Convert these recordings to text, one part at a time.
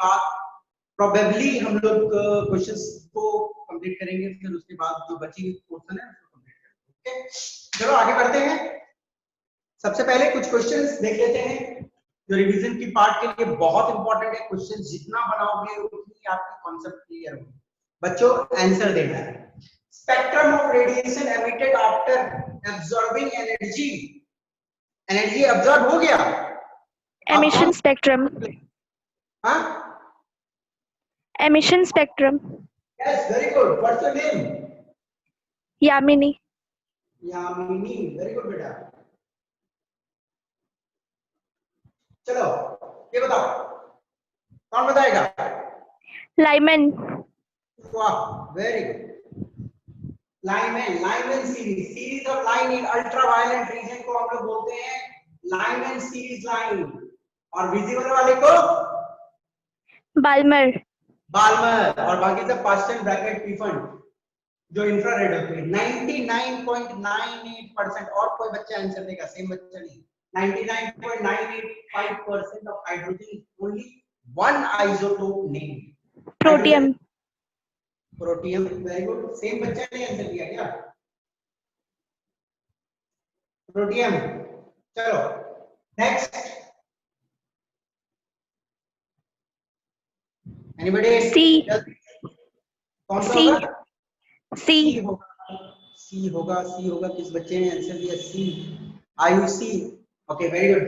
बाद प्रोबेबली हम लोग क्वेश्चंस को कंप्लीट करेंगे, फिर उसके बाद जो बची हुई पोर्शन है उसको कंप्लीट करेंगे। ओके, चलो आगे बढ़ते हैं। सबसे पहले कुछ क्वेश्चंस देख लेते हैं जो रिवीजन की पार्ट के लिए बहुत इंपॉर्टेंट है। क्वेश्चन जितना बनाओगे उतनी आपकी कॉन्सेप्ट क्लियर होगी। बच्चों आंसर देना है। Spectrum of radiation emitted after absorbing energy, energy absorb हो गया, एमिशन स्पेक्ट्रम, हाँ emission spectrum. Yes very good, what's your name? Yamini. Yamini, very good बेटा। चलो ये बताओ, कौन बताएगा? लाइमन। वाह very good. Lyman, Lyman series, series of line in ultraviolet region को हम लोग बोलते हैं लाइमन सीरीज लाइन, और विजिबल वाले को बाल्मर। बाल्मर, और बाकी सब पास्टल ब्रैकेट पीफन जो इंफ्रारेड होती है। 99.98%, और कोई बच्चा आंसर देगा? सेम बच्चा नहीं, 99.985% of hydrogen, only one isotope name protium. Protium, very good. Same बच्चा ने आंसर दिया क्या? प्रोटियम। चलो नेक्स्ट, एनीबॉडी? सी। कौन सा सी। होगा? सी। सी होगा, सी होगा, सी होगा। किस बच्चे ने आंसर दिया? C, Ayushi. Okay very good.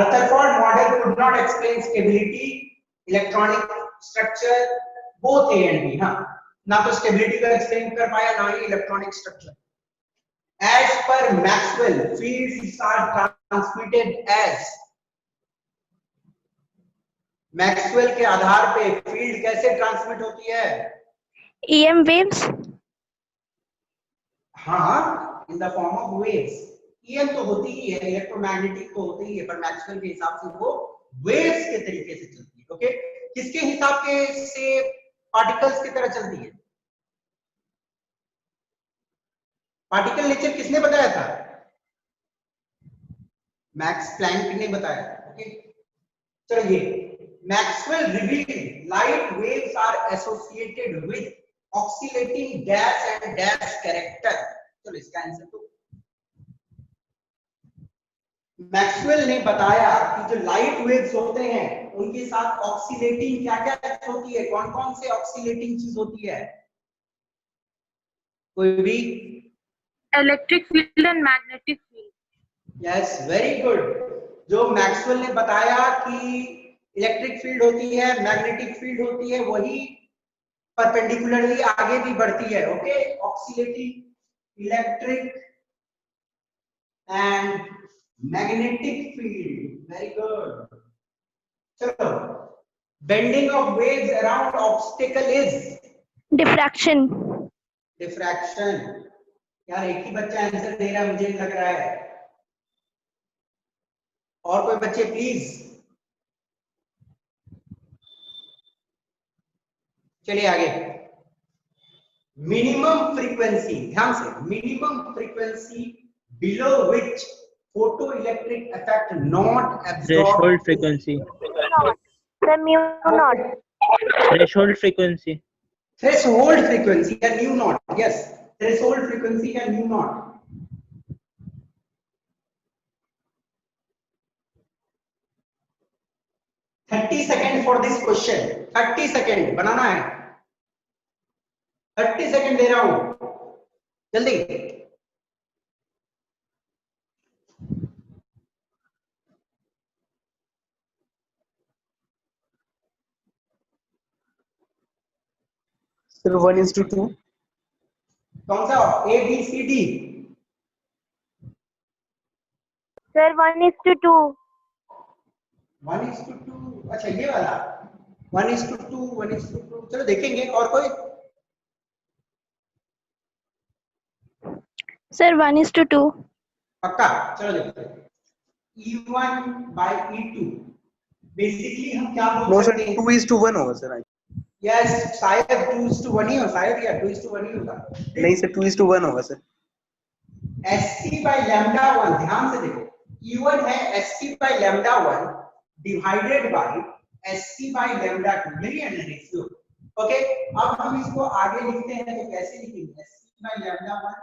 Rutherford model could not explain stability, electronic structure, both A and B। हाँ, ना तो स्टेबिलिटी का एक्सप्लेन कर पाया, ना ही electronic structure. As per Maxwell, fields are transmitted as, Maxwell के आधार पे फील्ड कैसे ट्रांसमिट होती है? EM waves। हाँ, in the form of waves. EM तो होती ही है, इलेक्ट्रोमैग्नेटिक तो होती ही है, पर मैक्सवेल के हिसाब से वो वेव्स के तरीके से चलती है। ओके, किसके हिसाब के से पार्टिकल्स की तरह चलती है? पार्टिकल नेचर किसने बताया था? मैक्स प्लैंक ने बताया। ओके चलो, ये Maxwell revealed light waves are associated with oscillating gas and dash character. चलो इसका आंसर तो मैक्सवेल ने बताया कि जो लाइट वेव्स होते हैं उनके साथ ऑक्सीलेटिंग क्या क्या होती है, कौन कौन से ऑक्सीलेटिंग चीज होती है? कोई भी? Electric field and magnetic field. Yes very good. जो मैक्सवेल ने बताया कि इलेक्ट्रिक फील्ड होती है, मैग्नेटिक फील्ड होती है, वही परपेंडिकुलरली आगे भी बढ़ती है। Okay, oscillating, electric and magnetic field, very good. चलो, bending of waves around obstacle is diffraction. Diffraction. यार एक ही बच्चा आंसर दे रहा है, मुझे लग रहा है। और कोई बच्चे प्लीज? चलिए आगे। मिनिमम फ्रीक्वेंसी, ध्यान से, minimum frequency below which photo electric effect not absorb. Threshold frequency. The mu naught। Threshold frequency. Threshold frequency या nu naught, yes, threshold frequency या nu naught. Thirty second for this question, 30 second बनाना है, 30 second दे रहा हूं, जल्दी। Sir 1:2। कौन सा? A B C D? Sir 1:2। 1:2, अच्छा ये वाला 1:2, 1:2। चलो देखेंगे। और कोई? सर 1:2। पक्का? चलो देखते हैं। E1/E2 बेसिकली हम क्या नो बोल सर सकते हैं? 2:1 होगा सर। यस, शायद 2:1 ही हो, शायद, या 2:1 ही होगा। नहीं सर 2:1 होगा सर। Sc/λ1, ध्यान से देखो, E1 है Sc/λ1 divided by SC by lambda 2, यही है ना रेशियो। ओके, अब हम इसको आगे लिखते हैं तो कैसे लिखेंगे, SC by lambda 1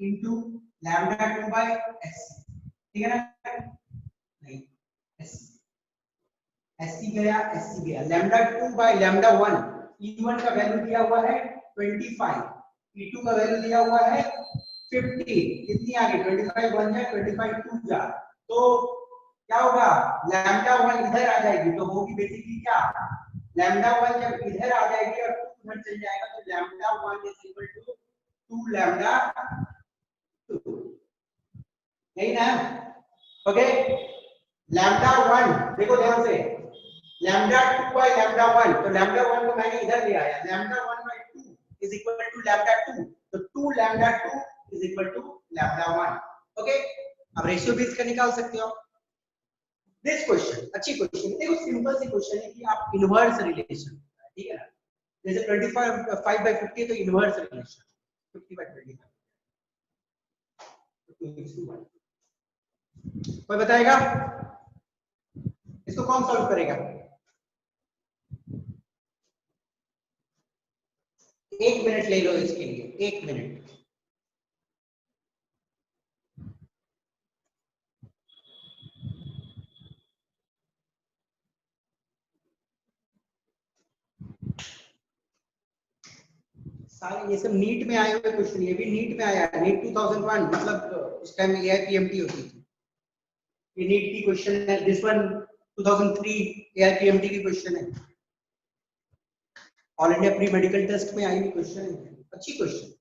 into lambda 2 by SC, ठीक है ना? नहीं, SC गया, lambda 2 by lambda 1, E1 का वैल्यू दिया हुआ है 25, E2 का वैल्यू दिया हुआ है 50, कितनी आ गई 25 1 जा 25 2 जा, तो क्या होगा लैम्डा 1 इधर आ जाएगी तो होगी बेसिकली क्या, लैम्डा 1 जब इधर आ जाएगी और 2 उधर चल जाएगा तो lambda 1 is equal to 2 lambda 2, यही ना? ओके, लैम्डा 1 देखो ध्यान से, लैम्डा 2 by लैम्डा 1, तो लैम्डा 1 को मैंने इधर ले आया, lambda 1 by 2 is equal to lambda 2, तो 2 lambda 2 is equal to lambda 1। Okay, अब रेशियो भी इसका निकाल सकते हो। दिस क्वेश्चन अच्छी क्वेश्चन है, देखो सिंपल सी क्वेश्चन है कि आप इनवर्स रिलेशन, ठीक है ना, जैसे 25 5 by 50 तो इनवर्स रिलेशन 50 by 25, कोई बताएगा इसको कौन सॉल्व करेगा? 1 मिनट ले लो इसके लिए, 1 मिनट। सारे ये सब नीट में आए हुए क्वेश्चन, ये भी नीट में आया है, नीट 2001, मतलब उस टाइम एआईपीएमटी होती थी, ये नीट की क्वेश्चन है। दिस वन 2003 एआईपीएमटी की क्वेश्चन है, all India pre medical test में आई हुई क्वेश्चन है, अच्छी क्वेश्चन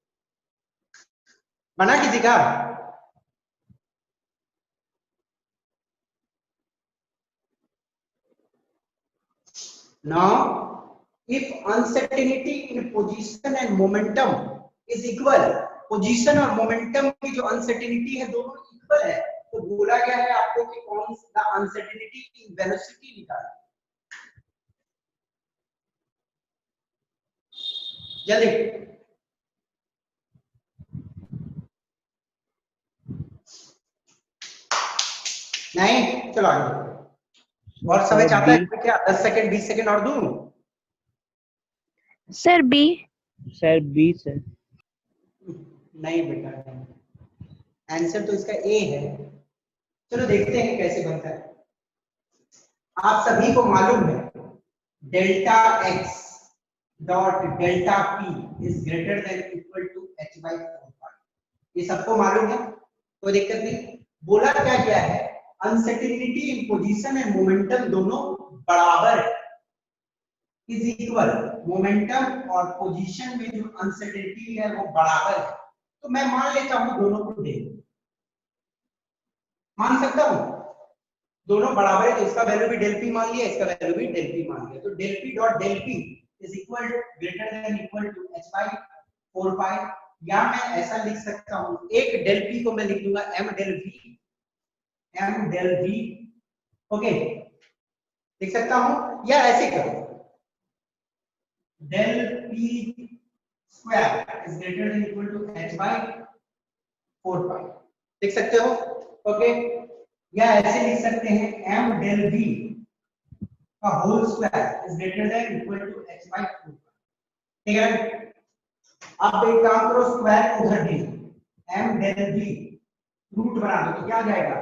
बना किसी का? Now, if uncertainty in position and momentum is equal, position और मोमेंटम की जो अनसर्टेनिटी है दोनों इक्वल है, तो बोला गया है आपको कि कौन सा अनसर्टेनिटी इन वेलोसिटी निकालें। जल्दी, नहीं चलो आगे। और समय चाहता है क्या 10 सेकंड 20 सेकंड और दूं? Sir B. Sir B sir. नहीं बेटा, आंसर तो इसका ए है। चलो देखते हैं कैसे बनता है। आप सभी को मालूम है delta x dot delta p is greater than equal to h by 4 ये सबको मालूम है, कोई दिक्कत नहीं। बोला क्या गया है, uncertainty in position and momentum दोनों बराबर है, इज इक्वल, मोमेंटम और पोजीशन में जो अनसर्टेनिटी है वो बराबर है, तो मैं मान लेता हूं दोनों को दे, मान सकता हूं दोनों बराबर है, तो इसका वैल्यू भी डेल पी मान लिया, इसका वैल्यू भी डेल पी मान लिया, तो del p dot del p is equal greater than equal to h by 4 pi, या मैं ऐसा लिख सकता हूं, एक डेल पी को मैं लिख दूंगा एम डेल वी, ओके लिख सकता हूं, या ऐसे करो del p square is greater than equal to h by 4 pi, लिख सकते हो, ओके, या ऐसे लिख सकते हैं एम डेल वी का whole square is greater than equal to h by 4, ठीक है। अब एक काम करो, स्क्वायर को उधर भेज दो, एम डेल वी रूट बना दो, तो क्या आ जाएगा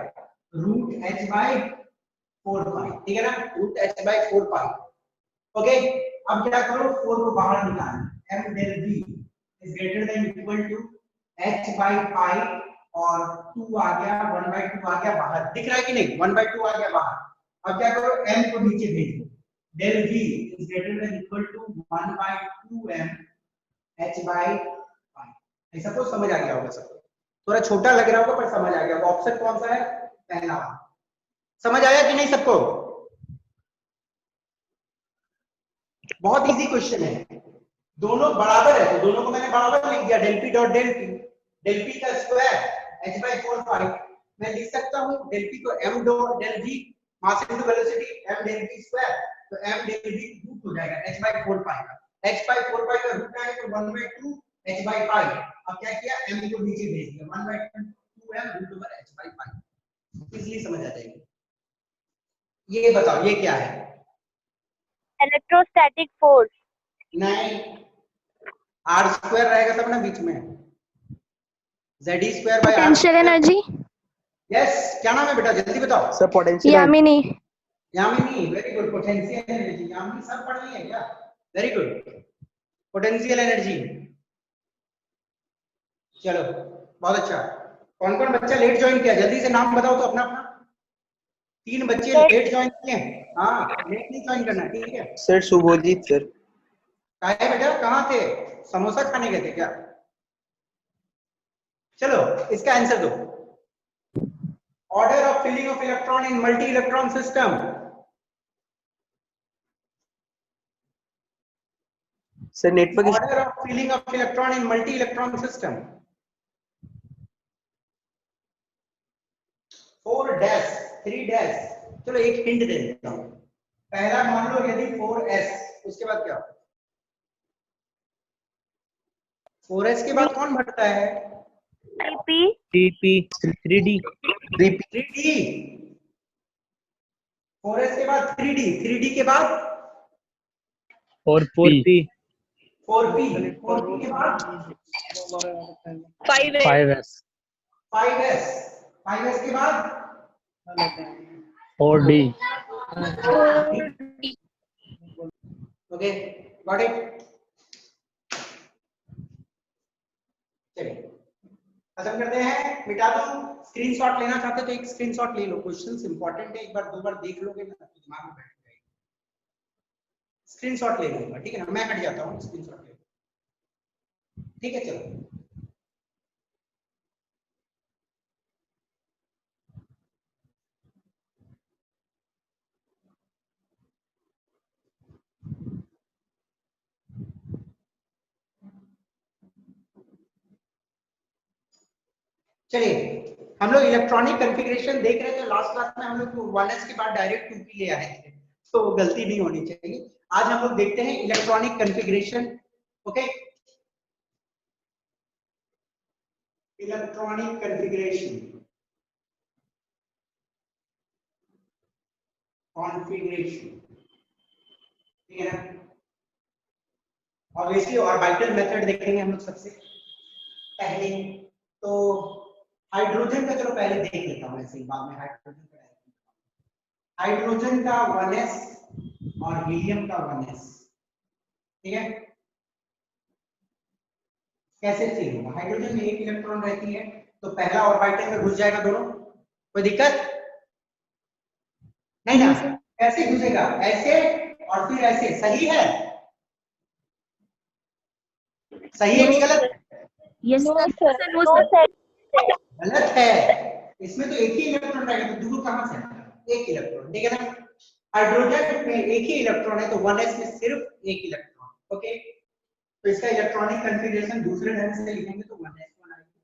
रूट एच बाई 4 पाई, ठीक है ना, root h by 4 pi, okay. अब क्या करो, 4 को बाहर निकालो, m del v is greater than equal to h by pi, और 2 आ गया, 1 बाई 2 आ गया बाहर, दिख रहा है कि नहीं, 1 बाई 2 आ गया बाहर। अब क्या करो, m को नीचे भेज दो, del v is greater than equal to 1 by 2m h by pi. ऐसा तो समझ आ गया होगा सबको, थोड़ा छोटा लग रहा होगा पर समझ आ गया होगा। ऑप्शन कौन सा है, पहला। समझ आया कि नहीं सबको? बहुत इजी क्वेश्चन है, दोनों बराबर है तो दोनों को मैंने बराबर लिख दिया, del p dot del p का स्क्वायर h by 4 पाई, मैं लिख सकता हूं डेल पी को m dot del v mass into velocity m del v square, तो m डेल v रूट हो जाएगा h by 4 पाई का, h by 4 पाई का रूट आएगा तो 1 by 2 h by पाई। अब क्या किया, m को नीचे भेज दिया, 1 by 2m root over h by pi, easily समझ आ जाएगी। ये बताओ ये क्या है, Electrostatic force. नहीं, R स्क्वायर रहेगा तब ना बीच में, ZE square by R। Potential energy. Yes, क्या नाम है बेटा, जल्दी बताओ। Sir potential Yamini. Yamini, very good. Potential energy, Yamini सब पढ़ी है क्या? Very good. पोटेंशियल एनर्जी, चलो बहुत अच्छा। कौन कौन बच्चा लेट ज्वाइन किया, जल्दी से नाम बताओ तो अपना अपना। 3 बच्चे लेट ज्वाइन किए हैं। हाँ, लेट नहीं ज्वाइन करना, ठीक है। Sir Shubhojit sir. कहाँ है बेटा, कहाँ थे, समोसा खाने गए थे क्या? चलो इसका आंसर दो। Order of filling of electron in multi electron system. Sir network order of filling of electron in multi electron system. 4 dash 3 dash. चलो एक हिंट दे देता हूं। पहला मान लो यदि 4s, उसके बाद क्या? 4s के बाद कौन बढ़ता है? 3p. TP 3D 3d। 4s के बाद 3d, 3d के बाद और 4P 4p, 4p के बाद 5S 5s, 5s के बाद 4D ओके, गॉट इट। चलिए खत्म करते हैं, मिटा दो। स्क्रीनशॉट लेना चाहते तो एक स्क्रीनशॉट ले लो, क्वेश्चंस इंपॉर्टेंट है, एक बार 2 बार देख लोगे ना तो दिमाग में बैठ जाएगा। स्क्रीनशॉट ले लूंगा, ठीक है ना, मैं हट जाता हूँ, स्क्रीनशॉट ले लो, ठीक है। चलो चलिए, हम लोग इलेक्ट्रॉनिक कॉन्फ़िगरेशन देख रहे थे लास्ट क्लास में। हम लोग 1s के बाद डायरेक्ट 2p ले आए थे, तो गलती नहीं होनी चाहिए। आज हम लोग देखते हैं electronic configuration. Okay, electronic configuration, ठीक है ना। ऑब्वियसली ऑर्बिटल मेथड देखेंगे हम लोग सबसे पहले। तो हाइड्रोजन का चलो पहले देख लेता हूं, ऐसे ही बाद में हाइड्रोजन का। हाइड्रोजन का 1s और हीलियम का 1s, ठीक है। कैसे चेंज होगा? हाइड्रोजन में 1 इलेक्ट्रॉन रहती है, तो पहला ऑर्बिटल में घुस जाएगा दोनों, कोई दिक्कत नहीं ना। कैसे घुसेगा? ऐसे और फिर ऐसे, सही है? सही है कि गलत? Yes, sir. No, sir. गलत है। इसमें तो एक ही इलेक्ट्रॉन रहेगा, तो दूर कहां से आएगा? 1 इलेक्ट्रॉन, ठीक है ना। हाइड्रोजन में एक ही इलेक्ट्रॉन है, तो 1s में सिर्फ 1 इलेक्ट्रॉन। ओके, तो इसका इलेक्ट्रॉनिक कॉन्फ़िगरेशन दूसरे ढंग से लिखेंगे तो 1s1 आएगा।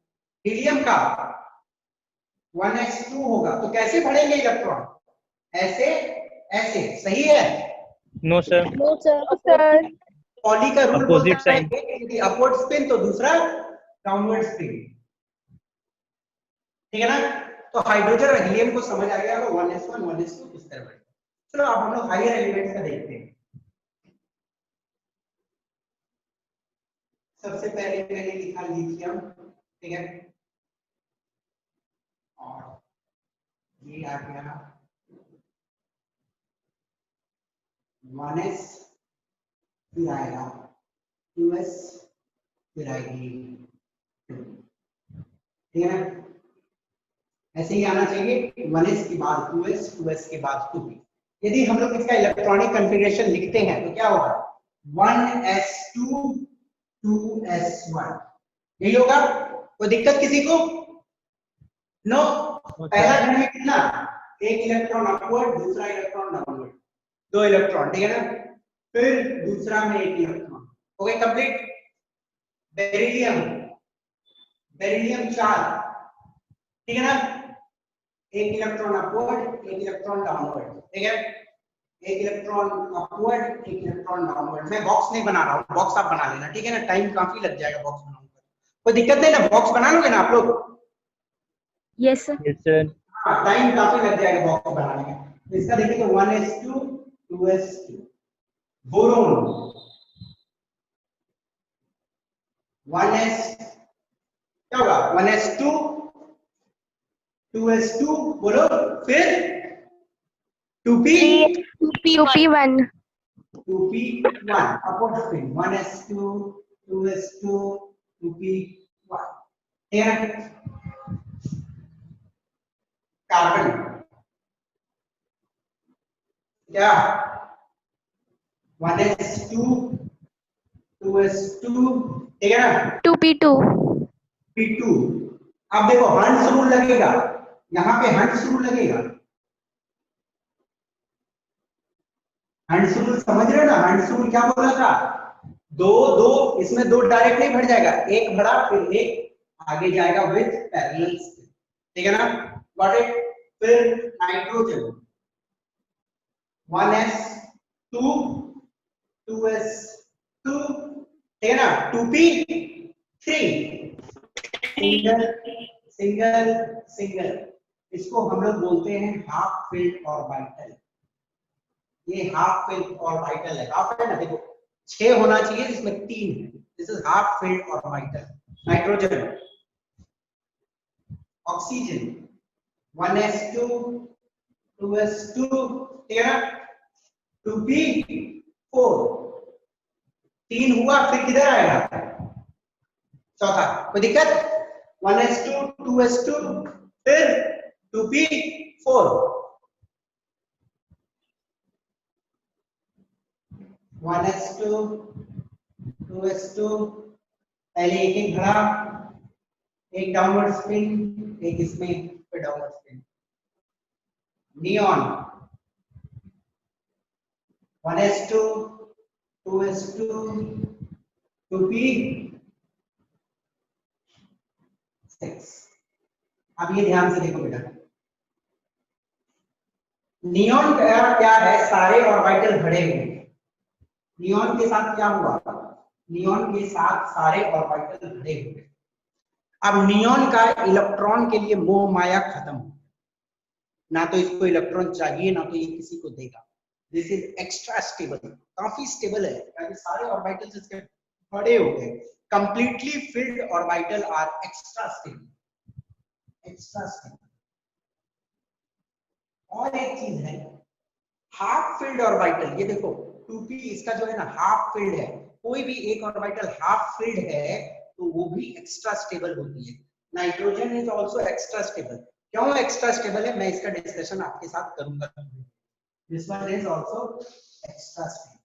हीलियम का 1s2 होगा, तो कैसे बढ़ेंगे इलेक्ट्रॉन? ऐसे ऐसे, सही है? No sir No, sir. Sir. Pauli का रूल Opposite बोलता है sign. कि अपवर्ड स्पिन तो दूसरा डाउनवर्ड स्पिन, ठीक है ना। तो हाइड्रोजन और हीलियम को समझ आ गया, तो 1s1 1s2 किस तरह बढ़ेगा। चलो अब हम लोग हायर एलिमेंट्स का देखते हैं। सबसे पहले मैंने लिखा लिथियम, ठीक है, और ये आ गया 1s, फिर आएगा 2s, फिर आएगी 2, ठीक है ना। ऐसे ही आना चाहिए, 1s के बाद 2s, 2s के बाद 2p। यदि हम लोग इसका इलेक्ट्रॉनिक कॉन्फ़िगरेशन लिखते हैं तो क्या होगा? 1s2 2s1, यही होगा। कोई दिक्कत किसी को? नो। पहला खंड में कितना? 1 इलेक्ट्रॉन अपवर्ड, दूसरा इलेक्ट्रॉन डाउनवर्ड, 2 इलेक्ट्रॉन, ठीक है ना। फिर दूसरा में 1 electron. Okay, complete. Beryllium, beryllium 4, ठीक है ना। 1 इलेक्ट्रॉन अपवर्ड, 1 इलेक्ट्रॉन डाउनवर्ड, ठीक है। 1 इलेक्ट्रॉन अपवर्ड, 1 इलेक्ट्रॉन डाउनवर्ड। मैं बॉक्स नहीं बना रहा हूँ, बॉक्स आप बना लेना, ठीक है ना। टाइम काफी लग जाएगा बॉक्स बनाने में, कोई दिक्कत नहीं ना। बॉक्स बना लोगे ना आप लोग? Yes, sir. yes sir हाँ, टाइम काफी लग जाएगा बॉक्स बनाने में। तो इसका देखिए तो 1s2 2s2, बोरोन 1s क्या होगा 1s2 2s2 बोलो फिर 2p 2p1 2p1 opposite spin 1s2 2s2 2p1 ठीक है कार्बन क्या 1s2 2s2 ठीक है ना 2p2 p2 अब देखो हंस रूल लगेगा यहां पे हंस रूल लगेगा हंस रूल समझ रहे हो ना हंस रूल क्या बोला था दो दो इसमें दो डायरेक्ट नहीं भर जाएगा एक भरा फिर एक आगे जाएगा विद पैरेलल ठीक है ना गॉट इट फिर नाइट्रोजन 1s2 2s2 ठीक है ना 2p3 सिंगल सिंगल सिंगल इसको हम लोग बोलते हैं हाफ फिल्ड ऑर्बिटल ये हाफ फिल्ड ऑर्बिटल है हाफ है ना देखो 6 होना चाहिए जिसमें 3 है this is half filled orbital nitrogen oxygen 1s2 2s2 ठीक है ना 2p4 3 हुआ फिर किधर आएगा चौथा कोई दिक्कत 1s2 2s2 फिर 2p4 1s2 2s2 पहले एक एक भरा एक डाउनवर्ड स्पिन एक इसमें फिर downward spin neon 1s2 2s2 2p6 अब ये ध्यान से देखो बेटा नियॉन का क्या है सारे ऑर्बिटल भरे हुए नियॉन के साथ क्या हुआ नियॉन के साथ सारे ऑर्बिटल भरे हुए अब नियॉन का इलेक्ट्रॉन के लिए मोह माया खत्म हो ना तो इसको इलेक्ट्रॉन चाहिए ना तो ये किसी को देगा दिस इज एक्स्ट्रा स्टेबल काफी स्टेबल है क्योंकि सारे ऑर्बिटल्स इसके बड़े हो गए completely filled orbital are extra stable और एक चीज है हाफ फिल्ड ऑर्बिटल ये देखो 2p इसका जो है ना हाफ फिल्ड है कोई भी एक ऑर्बिटल हाफ फिल्ड है तो वो भी एक्स्ट्रा स्टेबल होती है nitrogen is also extra stable क्यों एक्स्ट्रा स्टेबल है मैं इसका डिस्कशन आपके साथ करूंगा this one is also extra stable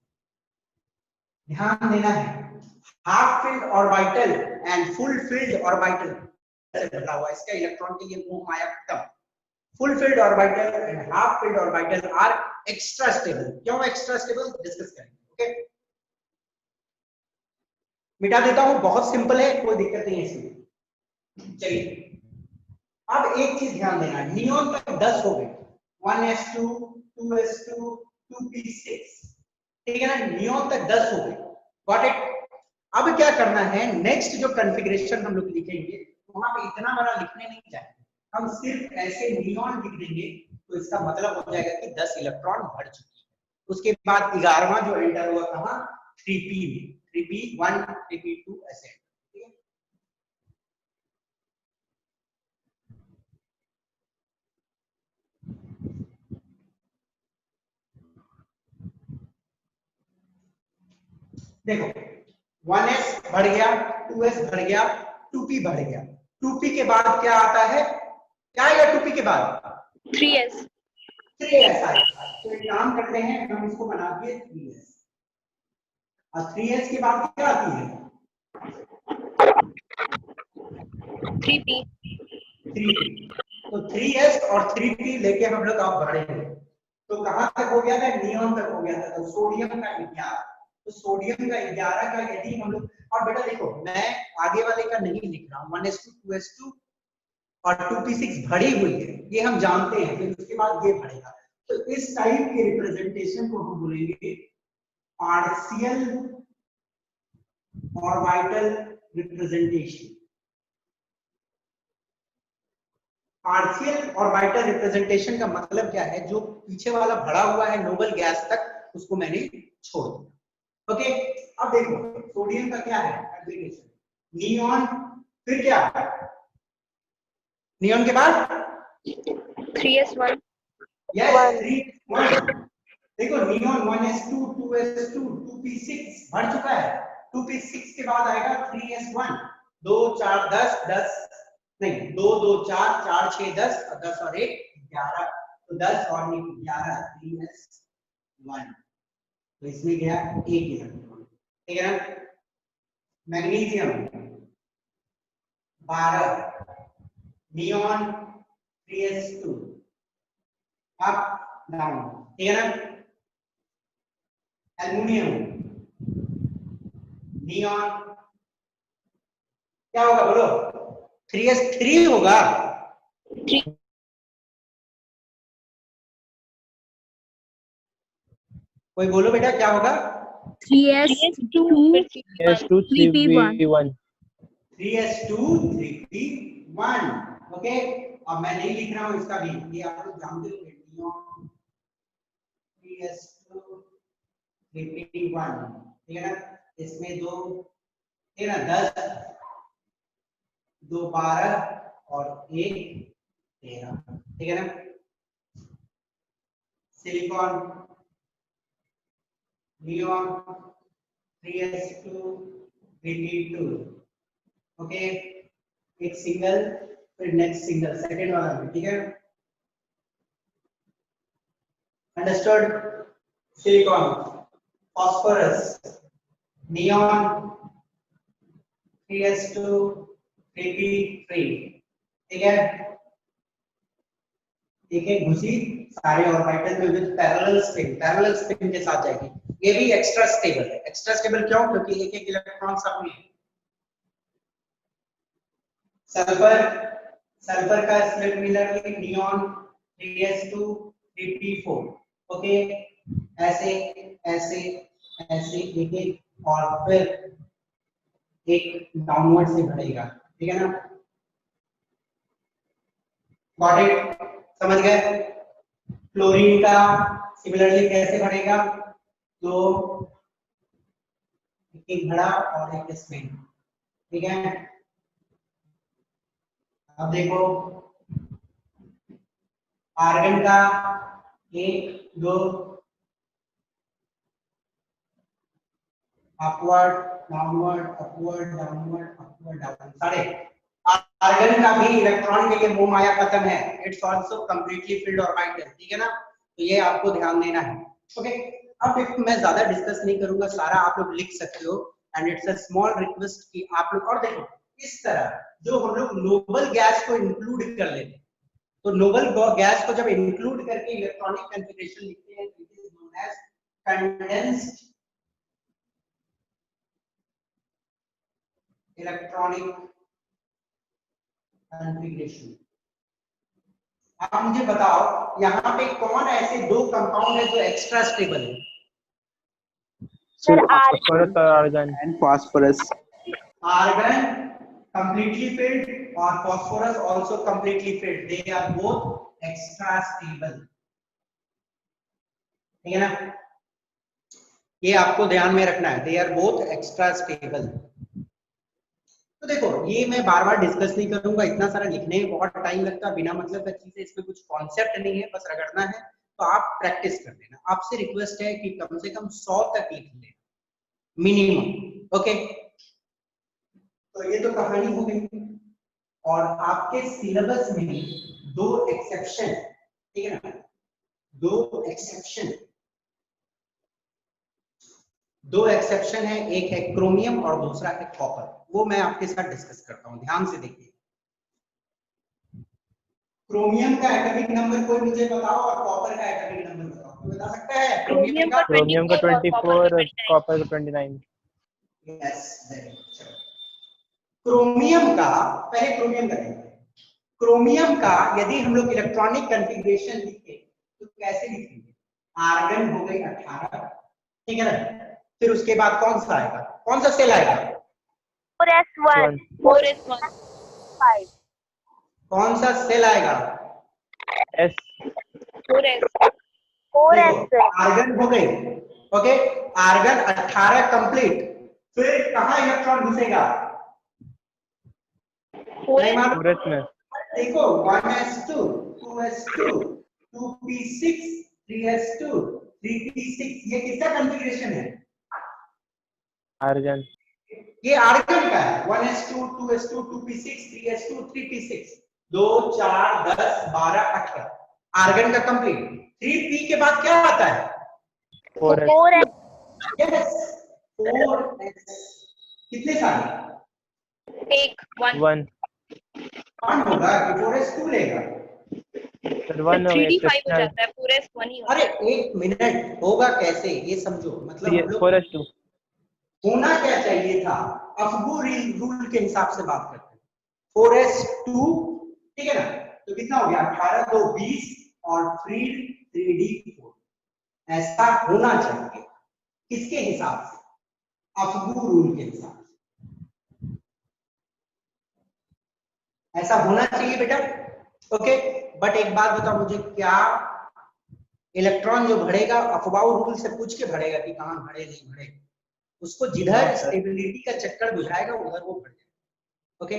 ध्यान देना है half filled orbital and full filled orbital बदला हुआ इसका इलेक्ट्रॉन के लिए मोह माया खत्म full filled orbital and half filled orbital are extra stable क्यों एक्स्ट्रा स्टेबल डिस्कस करेंगे ओके मिटा देता हूं बहुत सिंपल है कोई दिक्कत नहीं है इसमें चलिए अब एक चीज ध्यान देना नियॉन तक 10 हो गए 1s2 2s2 2p6 ठीक है ना नियॉन तक 10 हो गए गॉट इट अब क्या करना है नेक्स्ट जो कॉन्फ़िगरेशन हम लोग लिखेंगे वहां पे इतना बड़ा लिखने नहीं चाहिए हम सिर्फ ऐसे नियॉन लिख देंगे तो इसका मतलब हो जाएगा कि 10 इलेक्ट्रॉन भर चुकी है उसके बाद 11वां जो एंटर हुआ कहां 3p में 3p1 3p2 ऐसे ठीक है देखो 1s बढ़ गया 2s बढ़ गया 2p बढ़ गया 2p के बाद क्या आता है क्या आएगा 2p के बाद 3s 3s आएगा तो एक काम करते हैं हम इसको बना दिए 3s और 3s के बाद क्या आती है 3p 3p तो 3s और 3p लेके हम लोग आप बढ़े हैं तो कहां तक हो गया था नियॉन तक हो गया था तो सोडियम का 11 तो सोडियम का 11 का यदि हम लोग और बेटा देखो मैं आगे वाले का नहीं लिख रहा हूं 1s2 2s2 और 2p6 भरी हुई है ये हम जानते हैं फिर उसके बाद ये भरेगा तो इस टाइप के रिप्रेजेंटेशन को हम बोलेंगे partial orbital representation partial orbital representation का मतलब क्या है जो पीछे वाला भरा हुआ है नोबल गैस तक उसको मैंने छोड़ दिया ओके, अब देखो सोडियम का क्या है एप्लीकेशन, नियॉन, फिर क्या नियॉन के बाद 3s1 यस 3 देखो नियॉन 1s2 2s2 2p6 बढ़ चुका है, 2p6 के बाद आएगा 3s1 2 4 10 10 नहीं 2 2 4 4 6 10 और 10 और 1 11, तो 10 और 1 11 3s1, तो इसमें गया एक इलेक्ट्रॉन, ठीक है ना। Magnesium 12, neon 3s2 up down, ठीक है ना। एल्युमिनियम नियॉन क्या होगा बोलो, 3s3 होगा, 3 कोई बोलो बेटा क्या होगा, 3s2 S2 3B1 3s2 3p1, okay. अब मैं नहीं लिख रहा हूं इसका भी, ये आप लोग जानते होंगे, नियॉन 3s2 3p1, ठीक है ना। इसमें दो है ना 10 2 12 और 1 13, ठीक है ना। Silicon neon 3s2 3p2, okay, एक सिंगल फिर नेक्स्ट सिंगल सेकंड वाला भी, ठीक है, understood. Silicon phosphorus neon 3s2 3p3, ठीक है, एक एक घुसी सारे ऑर्बिटल में विद पैरेलल स्पिन के साथ जाएगी, ये भी एक्स्ट्रा स्टेबल है। एक्स्ट्रा स्टेबल क्यों, क्योंकि एक एक इलेक्ट्रॉन सब में। सल्फर, सल्फर का similarly neon 3s2 3p4, okay, ऐसे ऐसे ऐसे एक एक और फिर एक डाउनवर्ड से बढ़ेगा, ठीक है ना। गॉट इट, समझ गए। क्लोरीन का सिमिलरली कैसे बढ़ेगा, तो एक घड़ा और एक स्पिन, ठीक है। अब देखो आर्गन का 1 2 upward downward upward downward upward down, सारे आर्गन का भी इलेक्ट्रॉन के लिए मोह माया खत्म है, it's also completely filled orbital, ठीक है ना, तो ये आपको ध्यान देना है, ओके। अब देखो मैं ज्यादा डिस्कस नहीं करूंगा, सारा आप लोग लिख सकते हो, and it's a small request कि आप लोग, और देखो इस तरह जो हम लोग नोबल गैस को इंक्लूड कर लेते हैं, तो नोबल गैस को जब इंक्लूड करके इलेक्ट्रॉनिक कॉन्फ़िगरेशन लिखते हैं, it is known as condensed electronic configuration. आप मुझे बताओ यहाँ पे कौन ऐसे दो कंपाउंड है जो एक्स्ट्रा स्टेबल है, सर फास्फोरस और argon and phosphorus. Argon completely filled और phosphorus also completely filled, they are both extra stable, ठीक है ना, ये आपको ध्यान में रखना है, they are both extra stable। तो देखो ये मैं बार बार डिस्कस नहीं करूंगा, इतना सारा लिखने में बहुत टाइम लगता है, बिना मतलब का चीजें, इसमें कुछ कॉन्सेप्ट नहीं है, बस रगड़ना है, तो आप प्रैक्टिस कर लेना। आपसे रिक्वेस्ट है कि कम से कम 100 तक लिख लेना मिनिमम, ओके। तो ये तो कहानी हो गई, और आपके सिलेबस में दो एक्सेप्शन, ठीक है ना, दो एक्सेप्शन है, एक है क्रोमियम और दूसरा है कॉपर, वो मैं आपके साथ डिस्कस करता हूं, ध्यान से देखिए। क्रोमियम का एटॉमिक नंबर कोई मुझे बताओ और कॉपर का एटॉमिक नंबर बताओ, कोई बता सकता है क्रोमियम का? क्रोमियम का 24 और कॉपर का 29। Yes, very good. क्रोमियम का, पहले क्रोमियम का देखते हैं। क्रोमियम का यदि हम लोग इलेक्ट्रॉनिक कॉन्फ़िगरेशन लिखे तो कैसे लिखेंगे, आर्गन हो गई 18, ठीक है ना, फिर उसके बाद कौन सा आएगा, कौन सा सेल आएगा, 4s1 5 कौन सा सेल आएगा, S 4s देखो आर्गन हो गई, ओके, आर्गन 18 कंप्लीट, फिर कहाँ इलेक्ट्रॉन घुसेगा? नहीं मालूम? 4s में देखो 1s2 2s2 2p6 3s2 3p6, ये किसका कॉन्फ़िगरेशन है? आर्गन। ये आर्गन का है। 1s2 2s2 2p6 3s2 3p6 2 4 10 12 18 argon का कंप्लीट। 3p के बाद क्या आता है? 4s। 4s। Yes 4s। कितने सारे? एक 1 1 1 होगा कि 4s 2 लेगा? फिर 1 हो गया 3d 5 हो क्रिस्टल। जाता है, 4s 1 ही होता अरे है। एक मिनट, होगा कैसे ये समझो। मतलब हम लोग 4s2 होना क्या चाहिए था, अफबू रूल के हिसाब से बात करते हैं। 4s2 ठीक है ना, तो कितना हो गया? 18 2 20 और 3 3d4 ऐसा होना चाहिए। किसके हिसाब से? अफबू रूल के हिसाब से ऐसा होना चाहिए बेटा। ओके, बट एक बात बताओ मुझे, क्या इलेक्ट्रॉन जो भरेगा अफबाऊ रूल से पूछ के भरेगा कि कहां भरे नहीं भरे? उसको जिधर स्टेबिलिटी का चक्कर बुझाएगा उधर वो भर जाएगा। ओके,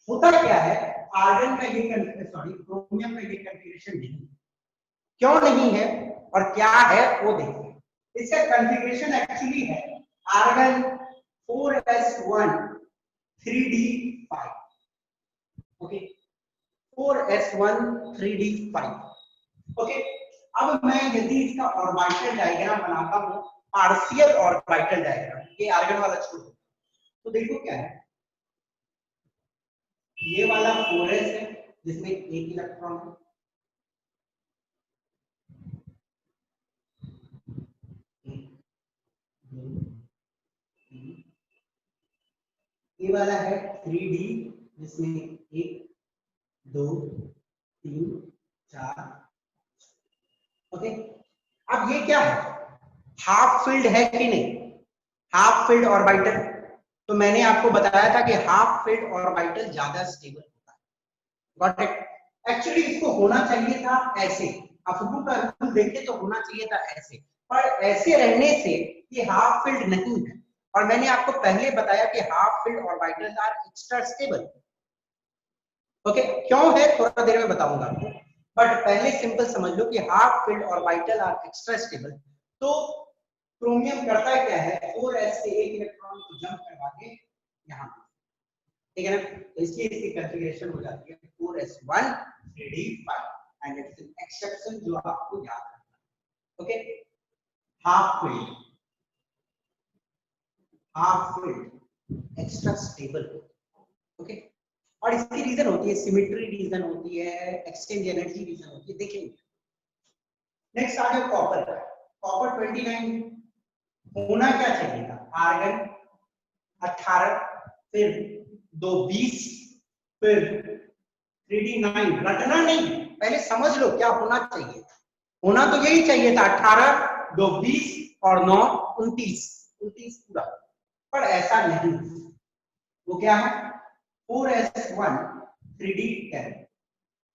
होता क्या है, आर्गन का ये क्रोमियम का ये कॉन्फ़िगरेशन नहीं, क्यों नहीं है और क्या है वो देखिए। इसका कॉन्फ़िगरेशन एक्चुअली है argon 4s1 3d5। Okay, 4s1 3d5। Okay, अब मैं यदि इसका ऑर्बिटल डायग्राम बनाता हूं, पार्शियल ऑर्बिटल डायग्राम, ये आर्गन वाला छोड़ दो, तो देखो क्या है। ये वाला 4s है जिसमें एक इलेक्ट्रॉन है, ये वाला है 3d जिसमें 1 2 3 4। ओके, अब ये क्या है, हाफ फील्ड है कि नहीं? हाफ फील्ड ऑर्बिटल, तो मैंने आपको बताया था कि हाफ फील्ड ऑर्बिटल ज्यादा स्टेबल होता है। Got it? एक्चुअली इसको होना चाहिए था ऐसे, अफबू का रूल देखे तो होना चाहिए था ऐसे, पर ऐसे रहने से ये हाफ फील्ड नहीं है। और मैंने आपको पहले बताया कि half filled orbitals are extra stable. Okay, क्यों है थोड़ा देर में बताऊंगा आपको, बट पहले सिंपल समझ लो कि half field orbital are extra stable. तो क्रोमियम करता क्या है, 4s से एक इलेक्ट्रॉन को जंप करवा के यहां, ठीक है ना, तो इसलिए इसकी कॉन्फ़िगरेशन हो जाती है 4s1 3d5 and it's an exception जो आपको याद रखना है। Okay, half field extra stable. Okay, और इसकी रीजन होती है सिमेट्री रीजन होती है, एक्सचेंज एनर्जी रीजन होती है, देखेंगे। नेक्स्ट आ गया कॉपर। कॉपर 29 होना क्या चाहिए था, आर्गन 18 फिर 2 20 फिर 3d9, रटना नहीं, पहले समझ लो क्या होना चाहिए। होना तो यही चाहिए था 18 2 20 और 9 29 29 पूरा, पर ऐसा नहीं। वो क्या है 4s1 3d10।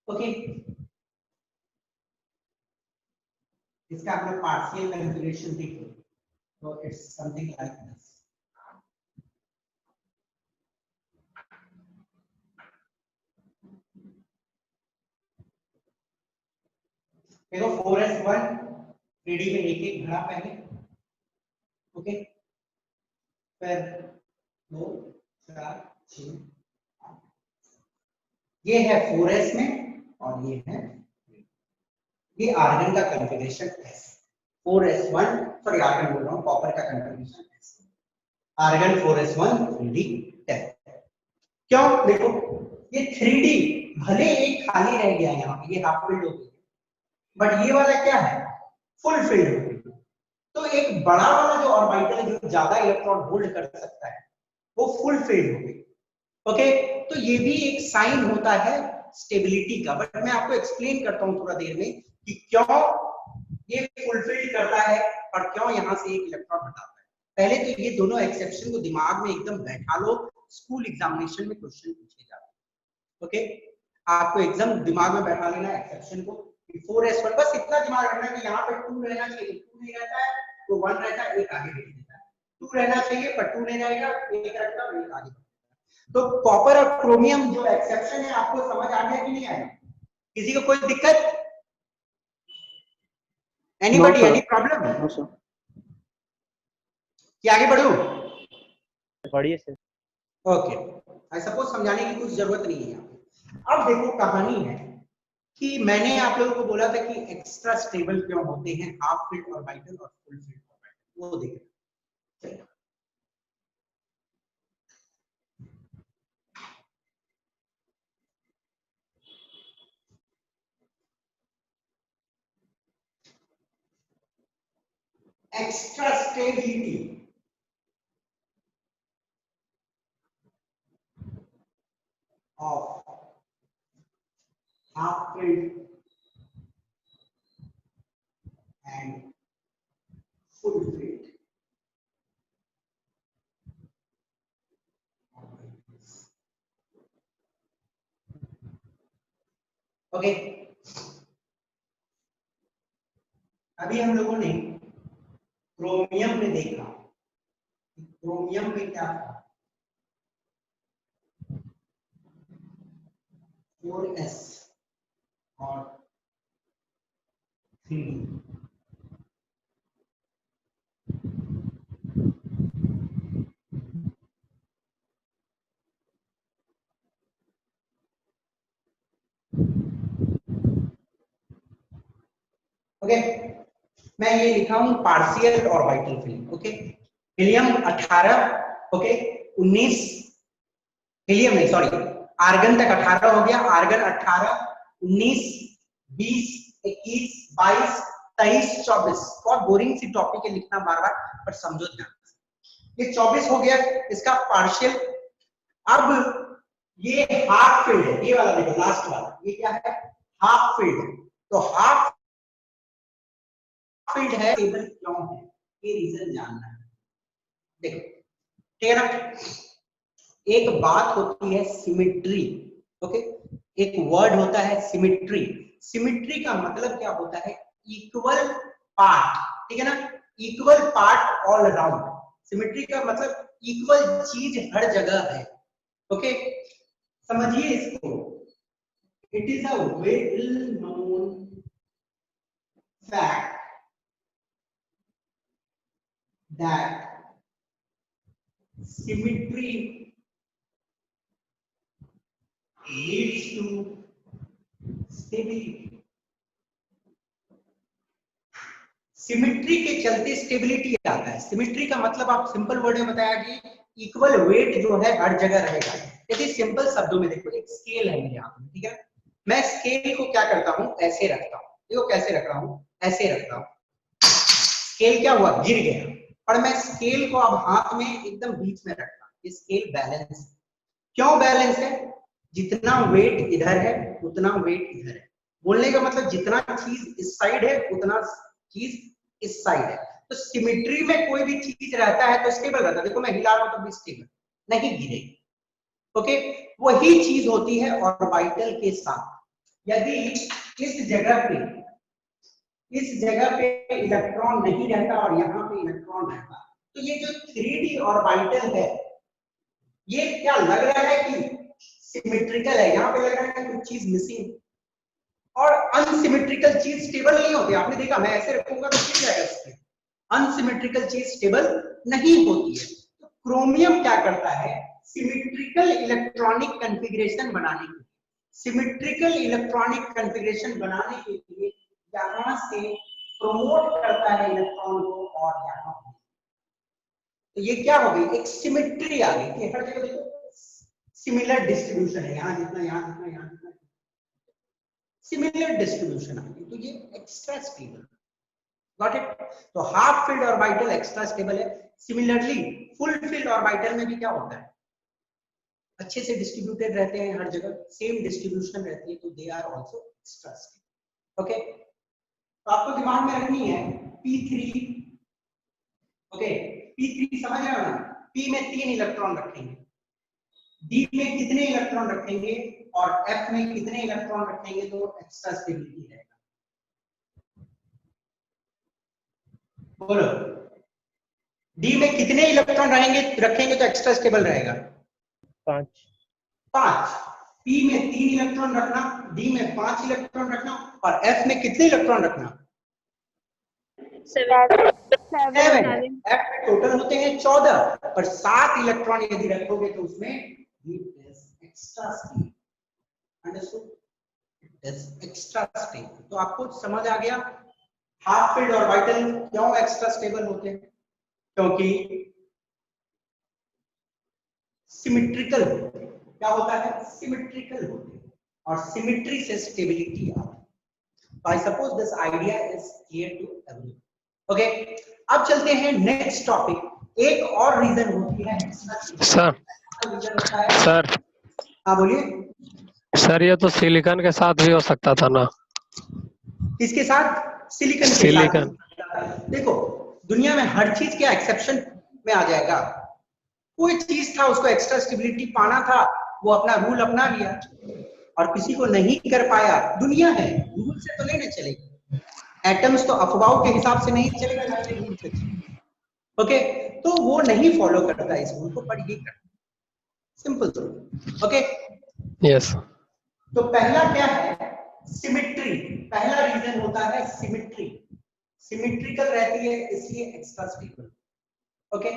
ओके, इसका अपना पार्शियल कॉन्फ़िगरेशन देखो, तो इट्स समथिंग लाइक दिस। देखो 4s1 3d में एक एक भरा पहले। ओके, फिर 2 4 6 ये है 4s में और ये है, ये आर्गन का कॉन्फ़िगरेशन है 4s1, सॉरी आर्गन बोल रहा हूं, कॉपर का कॉन्फ़िगरेशन है आर्गन 4s1 3d10। क्यों? देखो ये 3d भले एक खाली रह गया यहाँ पे, ये हाफ फील्ड हो गई, बट ये वाला क्या है, फुल फील्ड हो गई। तो एक बड़ा वाला जो ऑर्बिटल है जो ज्यादा इलेक्ट्रॉन होल्ड कर सकता है वो फुल फील्ड हो गई। ओके, तो ये भी एक साइन होता है स्टेबिलिटी का, बट मैं आपको एक्सप्लेन करता हूं थोड़ा देर में कि क्यों ये फुलफिल करता है और क्यों यहां से एक इलेक्ट्रॉन हटाता है। पहले तो ये दोनों एक्सेप्शन को दिमाग में एकदम बैठा लो, स्कूल एग्जामिनेशन में क्वेश्चन पूछे जाते हैं। ओके, आपको एकदम दिमाग में बैठा लेना एक्सेप्शन को, 4s1 बस इतना दिमाग रखना कि यहाँ पे 2 रहना चाहिए, 2 नहीं रहता है तो 1 रहता है, एक आगे भेज देता है। 2 रहना चाहिए पर 2 नहीं रहेगा, एक रखता है, एक आगे। तो कॉपर और क्रोमियम जो एक्सेप्शन है आपको समझ आ गया कि नहीं आया? किसी को कोई दिक्कत? Anybody, sir. Any problem? No, sir. कि आगे बढ़ूं? बढ़िया सर। ओके, आई सपोज समझाने की कुछ जरूरत नहीं है यहाँ पे। अब देखो कहानी है कि मैंने आप लोगों को बोला था कि एक्स्ट्रा स्टेबल क्यों होते हैं हाफ फील्ड ऑर्बिटल और फुल फील्ड ऑर्बिटल, वो देखो। Extra stability of half filled and full filled. Okay, अभी हम लोगों ने क्रोमियम में देखा, क्रोमियम में क्या था, 4s और 3d। ओके, मैं ये लिखा हूं partial orbital field. Okay, helium 18, okay 19, helium नहीं सॉरी, आर्गन तक 18 हो गया, आर्गन 18, 19, 20, 21, 22, 23, 24। बहुत बोरिंग सी टॉपिक है लिखना बार बार, पर समझो ध्यान से। ये 24 हो गया इसका पार्शियल। अब ये हाफ फील्ड है, ये वाला देखो लास्ट वाला, ये क्या है? Half field. तो हाफ फील्ड है, टेबल क्यों है, ये रीजन जानना है। देखो ठीक है ना, एक बात होती है सिमेट्री, ओके, एक वर्ड होता है सिमेट्री। सिमेट्री का मतलब क्या होता है? इक्वल पार्ट, ठीक है ना, equal part all around. Symmetry का मतलब इक्वल चीज हर जगह है। ओके, समझिए इसको, it is a well known fact that symmetry leads to stability। Symmetry के चलते स्टेबिलिटी आता है। सिमेट्री का मतलब आप सिंपल वर्ड में बताया कि इक्वल वेट जो है हर जगह रहेगा। यदि सिंपल शब्दों में देखो, एक स्केल है मेरे हाथ में, ठीक है, मैं स्केल को क्या करता हूं, ऐसे रखता हूं। देखो कैसे रख रहा हूं, ऐसे रखता हूं। स्केल क्या हुआ, गिर गया, और मैं स्केल को अब हाथ में एकदम बीच में रखता हूं। स्केल बैलेंस है। क्यों बैलेंस है? जितना वेट इधर है उतना वेट इधर है। बोलने का मतलब जितना चीज इस साइड है उतना चीज इस साइड है। तो सिमेट्री में कोई भी चीज रहता है तो स्टेबल रहता है। देखो मैं हिला रहा हूं तो भी स्टेबल, नहीं गिरेगी। ओके, वही चीज होती है ऑर्बिटल के साथ। यदि इस जगह पे इलेक्ट्रॉन नहीं रहता और यहाँ पे इलेक्ट्रॉन रहता, तो ये जो 3D ऑर्बिटल है, ये क्या लग रहा है कि सिमेट्रिकल है, यहाँ पे लग रहा है कि कुछ चीज मिसिंग। और अनसिमेट्रिकल चीज स्टेबल नहीं होती। आपने देखा मैं ऐसे रखूंगा तो गिर जाएगा स्केल। अनसिमेट्रिकल चीज स्टेबल नहीं होती है। तो क्रोमियम क्या करता है, सिमेट्रिकल इलेक्ट्रॉनिक कॉन्फ़िगरेशन बनाने के लिए, सिमेट्रिकल इलेक्ट्रॉनिक कॉन्फ़िगरेशन बनाने के लिए यहां से प्रमोट करता है इलेक्ट्रॉन को, और यहां तो ये क्या हो गई, एक सिमेट्री आ गई कि हर जगह देखो सिमिलर डिस्ट्रीब्यूशन है, यहाँ जितना यहाँ जितना यहाँ जितना सिमिलर डिस्ट्रीब्यूशन आ गई। तो ये एक्स्ट्रा स्टेबल, गॉट इट। तो half field orbital extra stable है। सिमिलरली फुल फील्ड ऑर्बिटल में भी क्या होता है, अच्छे से डिस्ट्रीब्यूटेड रहते हैं, हर जगह सेम डिस्ट्रीब्यूशन रहती है, तो they are also extra stable. Okay, तो आपको दिमाग में रखनी है P3। ओके, P3 समझ रहे हो ना, P में 3 इलेक्ट्रॉन रखेंगे, D में कितने इलेक्ट्रॉन रखेंगे, और F में कितने इलेक्ट्रॉन रखेंगे, तो एक्स्ट्रा स्टेबिलिटी रहेगा। बोलो डी में कितने इलेक्ट्रॉन रखेंगे तो एक्स्ट्रा स्टेबल रहेगा? 5। 5। पी में 3 इलेक्ट्रॉन रखना, डी में 5 इलेक्ट्रॉन रखना, और एफ में कितने इलेक्ट्रॉन रखना? 7. 7। एफ में टोटल होते हैं 14, पर 7 इलेक्ट्रॉन यदि रखोगे तो उसमें extra stable. Understood? Extra stable. तो आपको समझ आ गया हाफ फील्ड ऑर्बिटल क्यों एक्स्ट्रा स्टेबल होते हैं? क्योंकि सिमेट्रिकल होते हैं। क्या होता है? सिमेट्रिकल होते हैं, और सिमेट्री से स्टेबिलिटी आती है। I suppose this idea is clear to everyone. Okay, अब चलते हैं नेक्स्ट टॉपिक। एक और रीजन होती है सर। सर। हाँ बोलिए सर, ये तो सिलिकॉन के साथ भी हो सकता था ना? किसके साथ? सिलिकॉन के सिलिकॉन। साथ। देखो, दुनिया में हर चीज के एक्सेप्शन में आ जाएगा। कोई चीज था उसको एक्स्ट्रा स्टेबिलिटी पाना था, वो अपना रूल अपना लिया, और किसी को नहीं कर पाया। दुनिया है, रूल से तो नहीं चलेगा। एटम्स तो अफवाहों के हिसाब से नहीं चलेगा, ना ही रूल से चलेगा। ओके, तो वो नहीं फॉलो करता इस रूल को, पर ये करता। Simple rule. Okay, yes. तो पहला क्या है? सिमेट्री। पहला रीजन होता है सिमेट्री। सिमेट्रिकल रहती है इसलिए एक्स्ट्रा स्टेबल। ओके,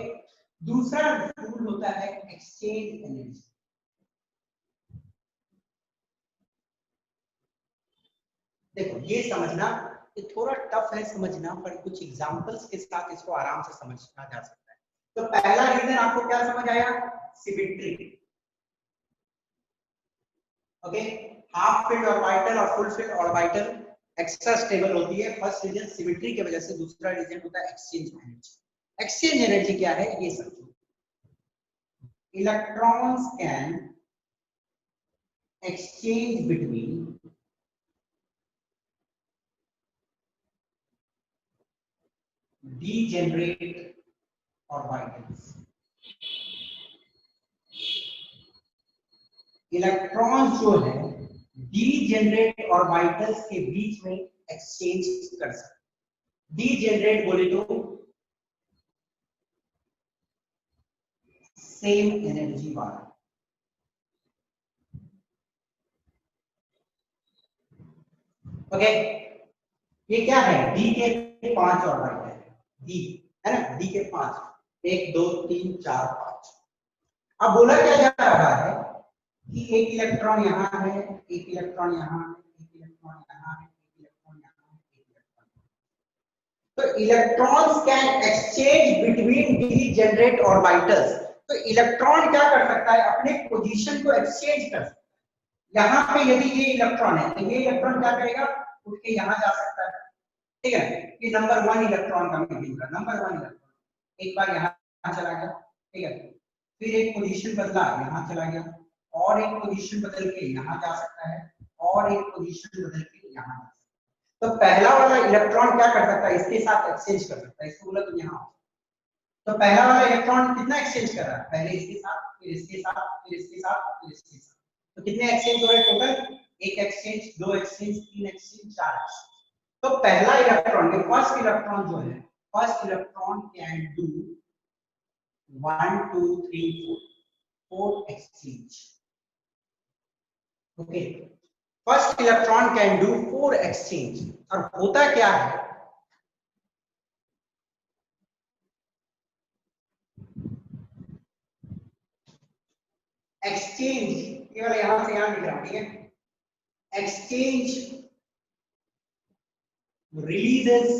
दूसरा रूल होता है एक्सचेंज एनर्जी। देखो, ये समझना ये थोड़ा टफ है समझना, पर कुछ एग्जांपल्स के साथ इसको आराम से समझना जा सकता है। तो पहला रीजन आपको क्या समझ आया? Symmetry. Okay, half field orbital और full field orbital extra stable होती है। फर्स्ट रीजन सिमेट्री की वजह से। दूसरा रीजन होता है एक्सचेंज एनर्जी। एक्सचेंज एनर्जी क्या है ये समझो। Electrons can exchange between degenerate orbitals। Electrons जो है डीजेनरेट ऑर्बिटल्स के बीच में एक्सचेंज कर सकते। डीजेनरेट बोले तो सेम एनर्जी वाला। ओके, ये क्या है? डी के 5 ऑर्बिटल है, डी है ना, डी के 5, 1 2 3 4 5। अब बोला क्या जा रहा है कि एक इलेक्ट्रॉन यहाँ है, एक इलेक्ट्रॉन यहाँ है, एक इलेक्ट्रॉन यहाँ है, एक इलेक्ट्रॉन यहाँ है, एक इलेक्ट्रॉन। तो electrons can exchange between degenerate orbitals. तो इलेक्ट्रॉन क्या कर सकता है? अपने पोजीशन को एक्सचेंज कर सकता है। यहाँ पे यदि ये इलेक्ट्रॉन है, तो ये इलेक्ट्रॉन क्या करेगा? उठ के यहाँ जा सकता है। ठीक है, ये नंबर 1 इलेक्ट्रॉन का मैं गिन रहा, नंबर 1 इलेक्ट्रॉन एक बार यहाँ चला गया। ठीक है, फिर एक पोजीशन बदला, यहाँ चला गया, और एक पोजीशन बदल के यहाँ जा सकता है, और एक पोजीशन बदल के यहाँ जा सकता है। तो पहला वाला इलेक्ट्रॉन क्या कर सकता है? इसके साथ एक्सचेंज कर सकता है। इसको बोला तो यहाँ। तो पहला वाला इलेक्ट्रॉन कितना एक्सचेंज कर रहा है? पहले इसके साथ, फिर इसके साथ, फिर इसके साथ, फिर इसके साथ। तो कितने एक्सचेंज हो रहे हैं total? 1 exchange, 2 exchange, 3 exchange, 4 exchange. तो पहला इलेक्ट्रॉन, फर्स्ट इलेक्ट्रॉन जो है, first electron can do 1 2 3 4 exchange. Okay, first electron can do 4 exchange. और होता क्या है? एक्सचेंज केवल यहां से यहां लिख रहा हूं, ठीक है? Exchange releases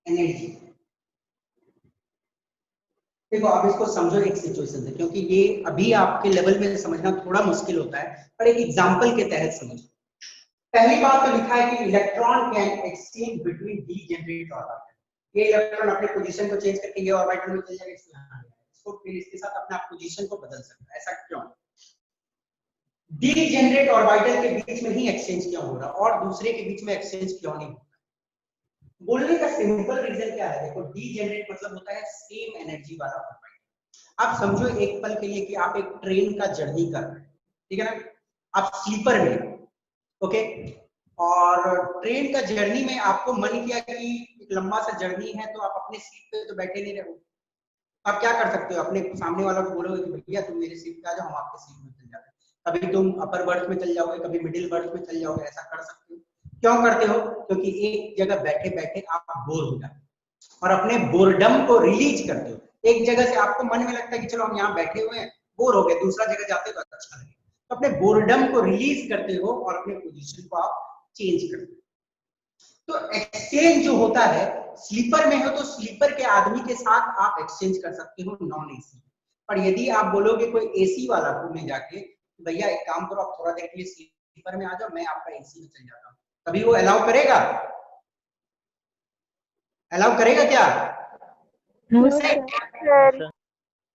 energy। देखो, अब इसको समझो एक सिचुएशन से, क्योंकि ये अभी आपके लेवल में समझना थोड़ा मुश्किल होता है, पर एक एग्जांपल के तहत समझो। पहली बात तो लिखा है कि electron can exchange between degenerate orbital. ये इलेक्ट्रॉन अपने पोजीशन को चेंज करके ये ऑर्बिटल में चले जाएगा, इसको फिर इसके साथ अपना पोजीशन को बदल सकता है। ऐसा क्यों? डीजेनरेट ऑर्बिटल के बीच में ही एक्सचेंज क्यों हो रहा और दूसरे के बीच में एक्सचेंज क्यों नहीं? बोलने का सिंपल रीजन क्या है? देखो, डीजेनरेट मतलब होता है सेम एनर्जी वाला ऑर्बिटल। आप समझो एक पल के लिए कि आप एक ट्रेन का जर्नी कर रहे हैं, ठीक है ना? आप स्लीपर में, ओके, और ट्रेन का जर्नी में आपको मन किया कि एक लंबा सा जर्नी है तो आप अपने सीट पे तो बैठे नहीं रहो, आप क्या कर सकते हो, अपने सामने वाला को बोलोगे कि भैया तुम मेरे सीट पे आ जाओ, हम आपके सीट में चल जाते हैं। कभी तुम अपर बर्थ में चल जाओगे, कभी मिडिल बर्थ में चल जाओगे, ऐसा कर सकते हो। क्यों करते हो? क्योंकि एक जगह बैठे बैठे आप बोर हो जाते हो और अपने बोरडम को रिलीज करते हो। एक जगह से आपको मन में लगता है कि चलो हम यहाँ बैठे हुए हैं, बोर हो गए, दूसरा जगह जाते हो तो अच्छा लगेगा, तो अपने बोरडम को रिलीज करते हो और अपने पोजीशन को आप चेंज करते हो। तो एक्सचेंज जो होता है, स्लीपर में हो तो स्लीपर के आदमी के साथ आप एक्सचेंज कर सकते हो नॉन एसी। पर यदि आप बोलोगे कोई एसी वाला को में जाके भैया एक काम करो आप थोड़ा देर के लिए स्लीपर में आ जाओ, मैं आपका एसी में चल जाता हूँ, कभी वो अलाउ करेगा? अलाउ करेगा क्या? सर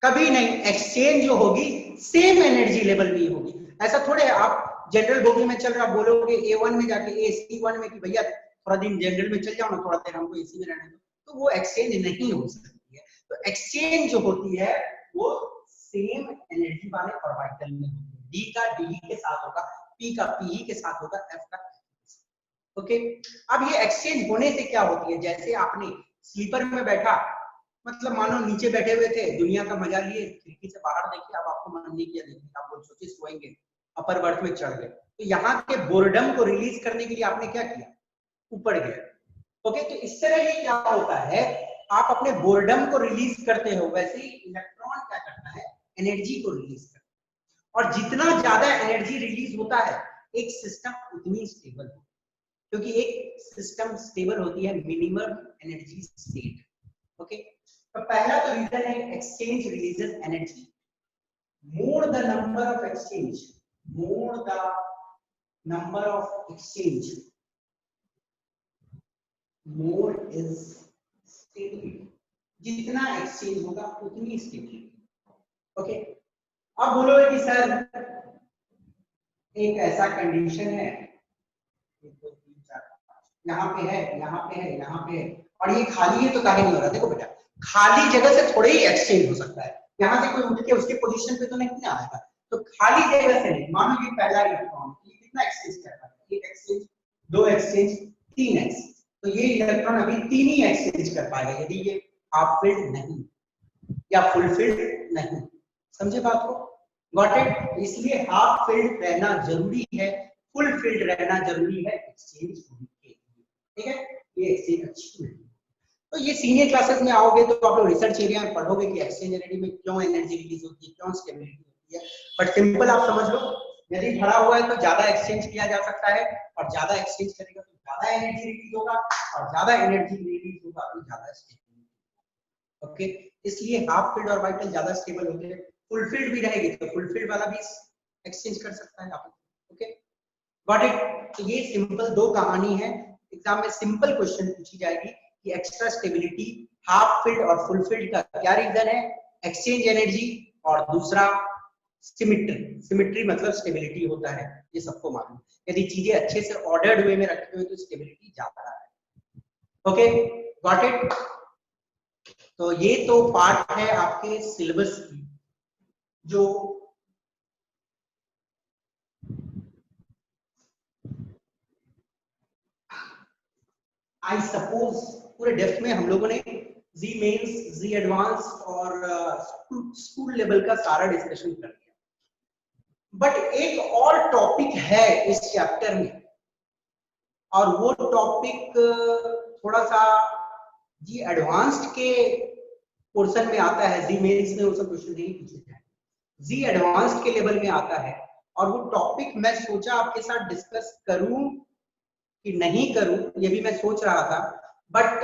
कभी नहीं। एक्सचेंज जो होगी सेम एनर्जी लेवल में होगी। ऐसा थोड़े आप जनरल बोगी में चल रहा बोलोगे A1 में जाके AC1 में कि भैया थोड़ा दिन जनरल में चल जाओ ना, थोड़ा देर हमको एसी में रहने दो, तो वो एक्सचेंज नहीं हो सकती है। तो एक्सचेंज जो होती है वो सेम एनर्जी वाले ऑर्बिटल में होती है। D का DE के साथ होगा, P का PE के साथ होगा, F का ओके। अब ये एक्सचेंज होने से क्या होती है, जैसे आपने स्लीपर में बैठा, मतलब मानो नीचे बैठे हुए थे, दुनिया का मजा लिए, खिड़की से बाहर देखिए, अब आपको मन नहीं किया देखने का, आप बोल सोचे सोएंगे, अपर बर्थ में चढ़ गए, तो यहाँ के बोर्डम को रिलीज करने के लिए आपने क्या किया, ऊपर गए। ओके, तो इस तरह ये क्या होता है, आप अपने बोर्डम को रिलीज करते हो, वैसे ही इलेक्ट्रॉन क्या करता है, एनर्जी को रिलीज करता है। और जितना ज्यादा एनर्जी रिलीज होता है एक सिस्टम उतनी स्टेबल होती है, क्योंकि एक सिस्टम स्टेबल होती है मिनिमम एनर्जी स्टेट। ओके, तो पहला तो रीजन है exchange releases energy. More the number of exchange, more the number of exchange, more is stability. जितना एक्सचेंज होगा उतनी स्टेबिलिटी। ओके, अब बोलोगे कि सर एक ऐसा कंडीशन है, यहाँ पे है, यहाँ पे है, यहाँ पे है, और ये खाली है तो काहे नहीं हो रहा? देखो बेटा, खाली जगह से थोड़े ही एक्सचेंज हो सकता है, यहाँ से कोई उठ के उसके पोजीशन पे तो नहीं आएगा, तो खाली जगह से नहीं। मानो ये पहला इलेक्ट्रॉन, ये कितना एक्सचेंज कर रहा है, एक एक्सचेंज, दो एक्सचेंज, तीन एक्सचेंज, तो ये इलेक्ट्रॉन अभी तीन ही एक्सचेंज कर पाएगा यदि ये हाफ फिल्ड नहीं या फुल फिल्ड नहीं। समझे बात को? Got it? इसलिए हाफ फिल्ड रहना जरूरी है, फुल फिल्ड रहना जरूरी है एक्सचेंज होने के लिए। ठीक है, ये एक्सचेंज अच्छी है। तो ये सीनियर क्लासेस में आओगे तो आप लोग रिसर्च एरिया में पढ़ोगे कि एक्सचेंज एनर्जी में क्यों एनर्जी रिलीज होती है, क्यों स्टेबिलिटी होती है, बट सिंपल आप समझ लो, यदि भरा हुआ है तो ज्यादा एक्सचेंज किया जा सकता है, और ज्यादा एक्सचेंज करेगा तो ज्यादा एनर्जी रिलीज होगा, और ज्यादा एनर्जी रिलीज होगा तो ज्यादा स्टेबिलिटी। ओके, इसलिए हाफ फील्ड ऑर्बिटल ज्यादा स्टेबल होते हैं। फुल फील्ड भी रहेगी तो फुल फील्ड वाला भी एक्सचेंज कर सकता है आप। Okay, got it? तो ये सिंपल दो कहानी है, एग्जाम में सिंपल क्वेश्चन पूछी जाएगी कि एक्स्ट्रा स्टेबिलिटी हाफ फील्ड और फुल फील्ड का क्या रीजन है, एक्सचेंज एनर्जी, और दूसरा सिमिट्री। सिमिट्री मतलब स्टेबिलिटी होता है, ये सबको मालूम है। यदि चीजें अच्छे से ऑर्डर्ड वे में रखे हुए तो स्टेबिलिटी ज्यादा है। Okay, got it? तो ये तो पार्ट है आपके सिलेबस की, जो आई सपोज पूरे डेप्थ में हम लोगों ने जी मेंस, जी एडवांस और स्कूल लेवल का सारा डिस्कशन कर लिया। बट एक और टॉपिक है इस चैप्टर में, और वो टॉपिक थोड़ा सा जी एडवांस्ड के पोर्शन में आता है, जी मेंस में वो सब क्वेश्चन नहीं पूछे जाए, जी एडवांस्ड के लेवल में आता है। और वो टॉपिक मैं सोचा आपके साथ डिस्कस करूं कि नहीं करूं, ये भी मैं सोच रहा था, बट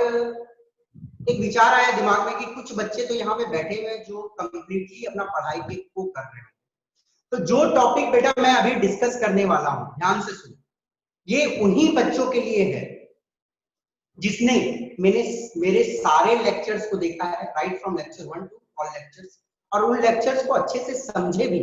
एक विचार आया दिमाग में कि कुछ बच्चे तो यहाँ पे बैठे हुए हैं जो कंप्लीटली अपना पढ़ाई पे को कर रहे हैं। तो जो टॉपिक बेटा मैं अभी डिस्कस करने वाला हूं, ध्यान से सुनो, ये उन्हीं बच्चों के लिए है जिसने मेरे सारे लेक्चर्स को देखा है, right from lecture 1 to all lectures, और उन लेक्चर्स को अच्छे से समझे भी,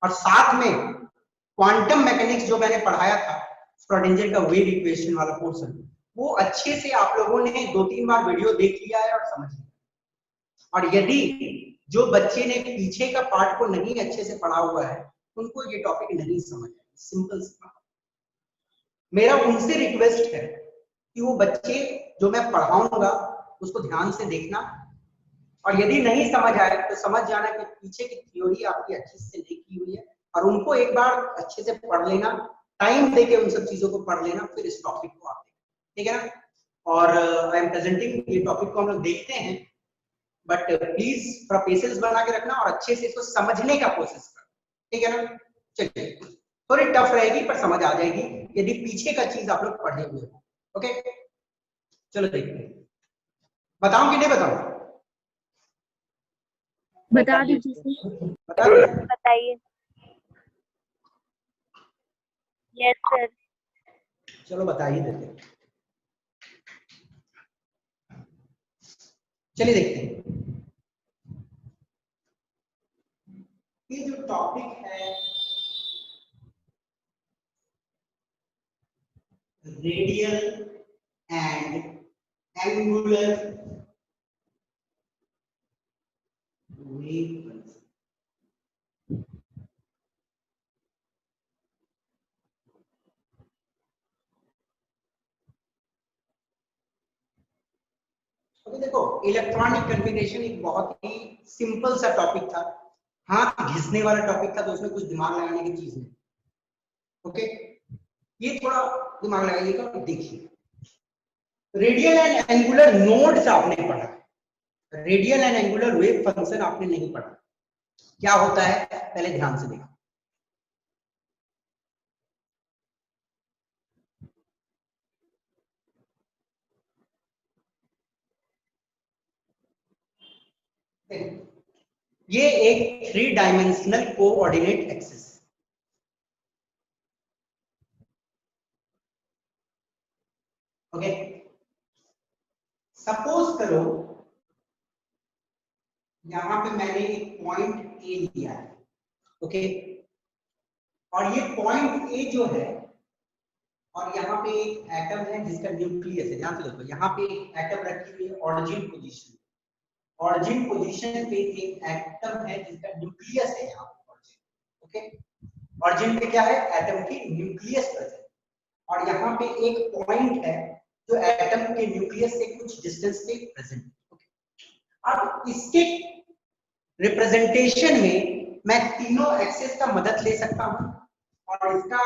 और साथ में क्वांटम मैकेनिक्स जो मैंने पढ़ाया था, श्रोडिंगर का वेव इक्वेशन वाला पोर्शन, वो अच्छे से आप लोगों ने 2-3 बार वीडियो देख लिया है और समझ लिया। और यदि जो बच्चे ने पीछे का पार्ट को नहीं अच्छे से पढ़ा हुआ है, उनको ये टॉपिक नहीं समझ आएगा, सिंपल सी बात। मेरा उनसे रिक्वेस्ट है कि वो बच्चे जो मैं पढ़ाऊंगा उसको ध्यान से देखना, और यदि नहीं समझ आए तो समझ जाना कि पीछे की थ्योरी आपकी अच्छे से नहीं की हुई है, और उनको एक बार अच्छे से पढ़ लेना, टाइम देके उन सब चीजों को पढ़ लेना, फिर इस टॉपिक को आप देखें, ठीक है ना। और आई एम प्रेजेंटिंग, ये टॉपिक को हम लोग देखते हैं, बट प्लीज थोड़ा पेशेंस बना के रखना और अच्छे से इसको समझने का कोशिश करना, ठीक है ना। चलिए, थोड़ी टफ रहेगी पर समझ आ जाएगी यदि पीछे का चीज आप लोग पढ़े हुए हो। ओके, चलो देखते हैं, बताऊं कि नहीं बताऊं? बता दीजिए सर। बता दिया? बताइए। Yes sir. चलो बता ही देते हैं। चलिए देखते हैं, ये जो टॉपिक है radial and angular wave function. अभी देखो, इलेक्ट्रॉनिक कन्फिगरेशन एक बहुत ही सिंपल सा टॉपिक था, हाथ घिसने वाला टॉपिक था, तो उसमें कुछ दिमाग लगाने की चीज नहीं। ओके, ये थोड़ा दिमाग लगाइएगा और देखिए, रेडियल एंड एंगुलर नोड्स आपने पढ़ा, radial and angular wave function आपने नहीं पढ़ा। क्या होता है पहले ध्यान से देखो। ये एक 3 dimensional coordinate axis, okay. Suppose करो यहां पे मैंने एक पॉइंट ए लिया है, ओके, और ये पॉइंट ए जो है, और यहाँ पे एक एटम है जिसका न्यूक्लियस है, ध्यान से देखो, यहाँ पे एक एटम रखी हुई है ऑरिजिन पोजीशन, ऑरिजिन पोजीशन पे एक एटम है जिसका न्यूक्लियस है यहाँ पे, ओके। ऑरिजिन पे क्या है? एटम की न्यूक्लियस प्रेजेंट, और यहाँ पे एक पॉइंट है जो एटम के न्यूक्लियस से कुछ डिस्टेंस पे प्रेजेंट, ओके। अब इसके रिप्रेजेंटेशन में मैं तीनों एक्सिस का मदद ले सकता हूं, और इसका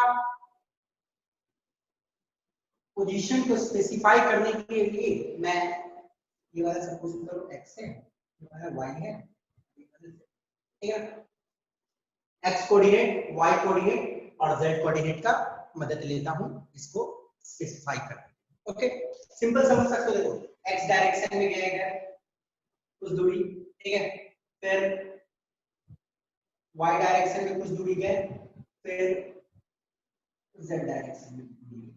पोजीशन को स्पेसिफाई करने के लिए मैं ये वाला सपोज करो x है, ये वाला y है, ठीक है, x कोऑर्डिनेट, y कोऑर्डिनेट और z कोऑर्डिनेट का मदद लेता हूं इसको स्पेसिफाई करने, ओके। सिंपल समझ सकते हो, देखो x डायरेक्शन में गया कुछ दूरी, ठीक है, फिर y डायरेक्शन में कुछ दूरी गए, फिर z डायरेक्शन में दूरी,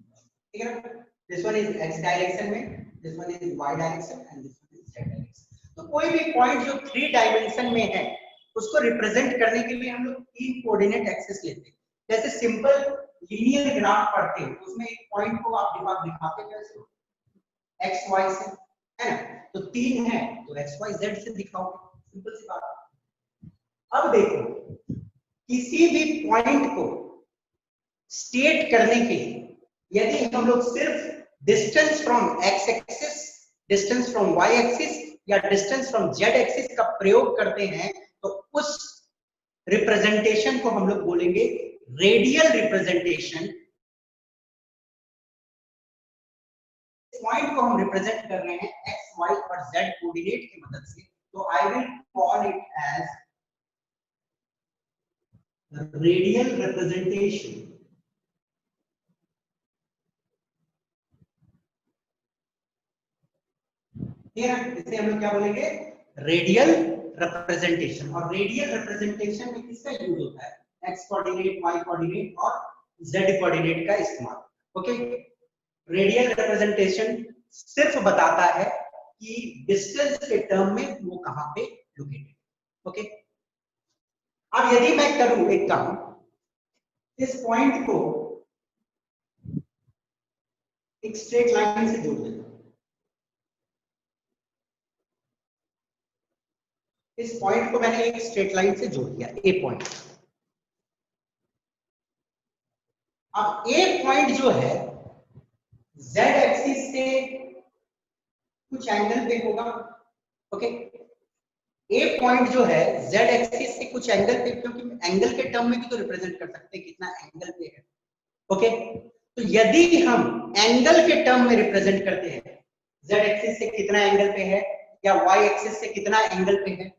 ठीक है ना। This one is x direction में, this one is y direction and this one is z direction. तो कोई भी पॉइंट जो 3 डायमेंशन में है उसको रिप्रेजेंट करने के लिए हम लोग 3 कोऑर्डिनेट एक्सिस लेते हैं। जैसे सिंपल लीनियर ग्राफ पढ़ते हैं तो उसमें एक पॉइंट को आप दिखाते कैसे हो? x y से, है ना, तो 3 है तो x y z से दिखाओ, सिंपल सी बात। अब देखो, किसी भी पॉइंट को स्टेट करने के लिए यदि हम लोग सिर्फ distance from x axis, distance from y axis या डिस्टेंस फ्रॉम z एक्सिस का प्रयोग करते हैं तो उस रिप्रेजेंटेशन को हम लोग बोलेंगे रेडियल रिप्रेजेंटेशन। पॉइंट को हम रिप्रेजेंट कर रहे हैं x y और z कोऑर्डिनेट की मदद से, तो I will call it as radial representation. ठीक है, इसे हम लोग क्या बोलेंगे? Radial representation. और रेडियल रिप्रेजेंटेशन में किसका यूज होता है? एक्स कोऑर्डिनेट, वाई कोऑर्डिनेट और जेड कोऑर्डिनेट का इस्तेमाल, ओके। रेडियल रिप्रेजेंटेशन सिर्फ बताता है कि डिस्टेंस के टर्म में वो कहां पे लोकेटेड, ओके। अब यदि मैं करूं एक काम, इस पॉइंट को एक स्ट्रेट लाइन से जोड़ देता हूं, इस पॉइंट को मैंने एक स्ट्रेट लाइन से जोड़ दिया, ए पॉइंट। अब ए पॉइंट जो है जेड एक्सिस से कुछ एंगल पे होगा, ओके। ए पॉइंट जो है जेड एक्सिस से कुछ एंगल पे, क्योंकि एंगल के टर्म में भी तो रिप्रेजेंट कर सकते हैं कितना एंगल पे है, ओके। तो यदि हम एंगल के टर्म में रिप्रेजेंट करते हैं जेड एक्सिस से कितना एंगल पे है या वाई एक्सिस से कितना एंगल पे है,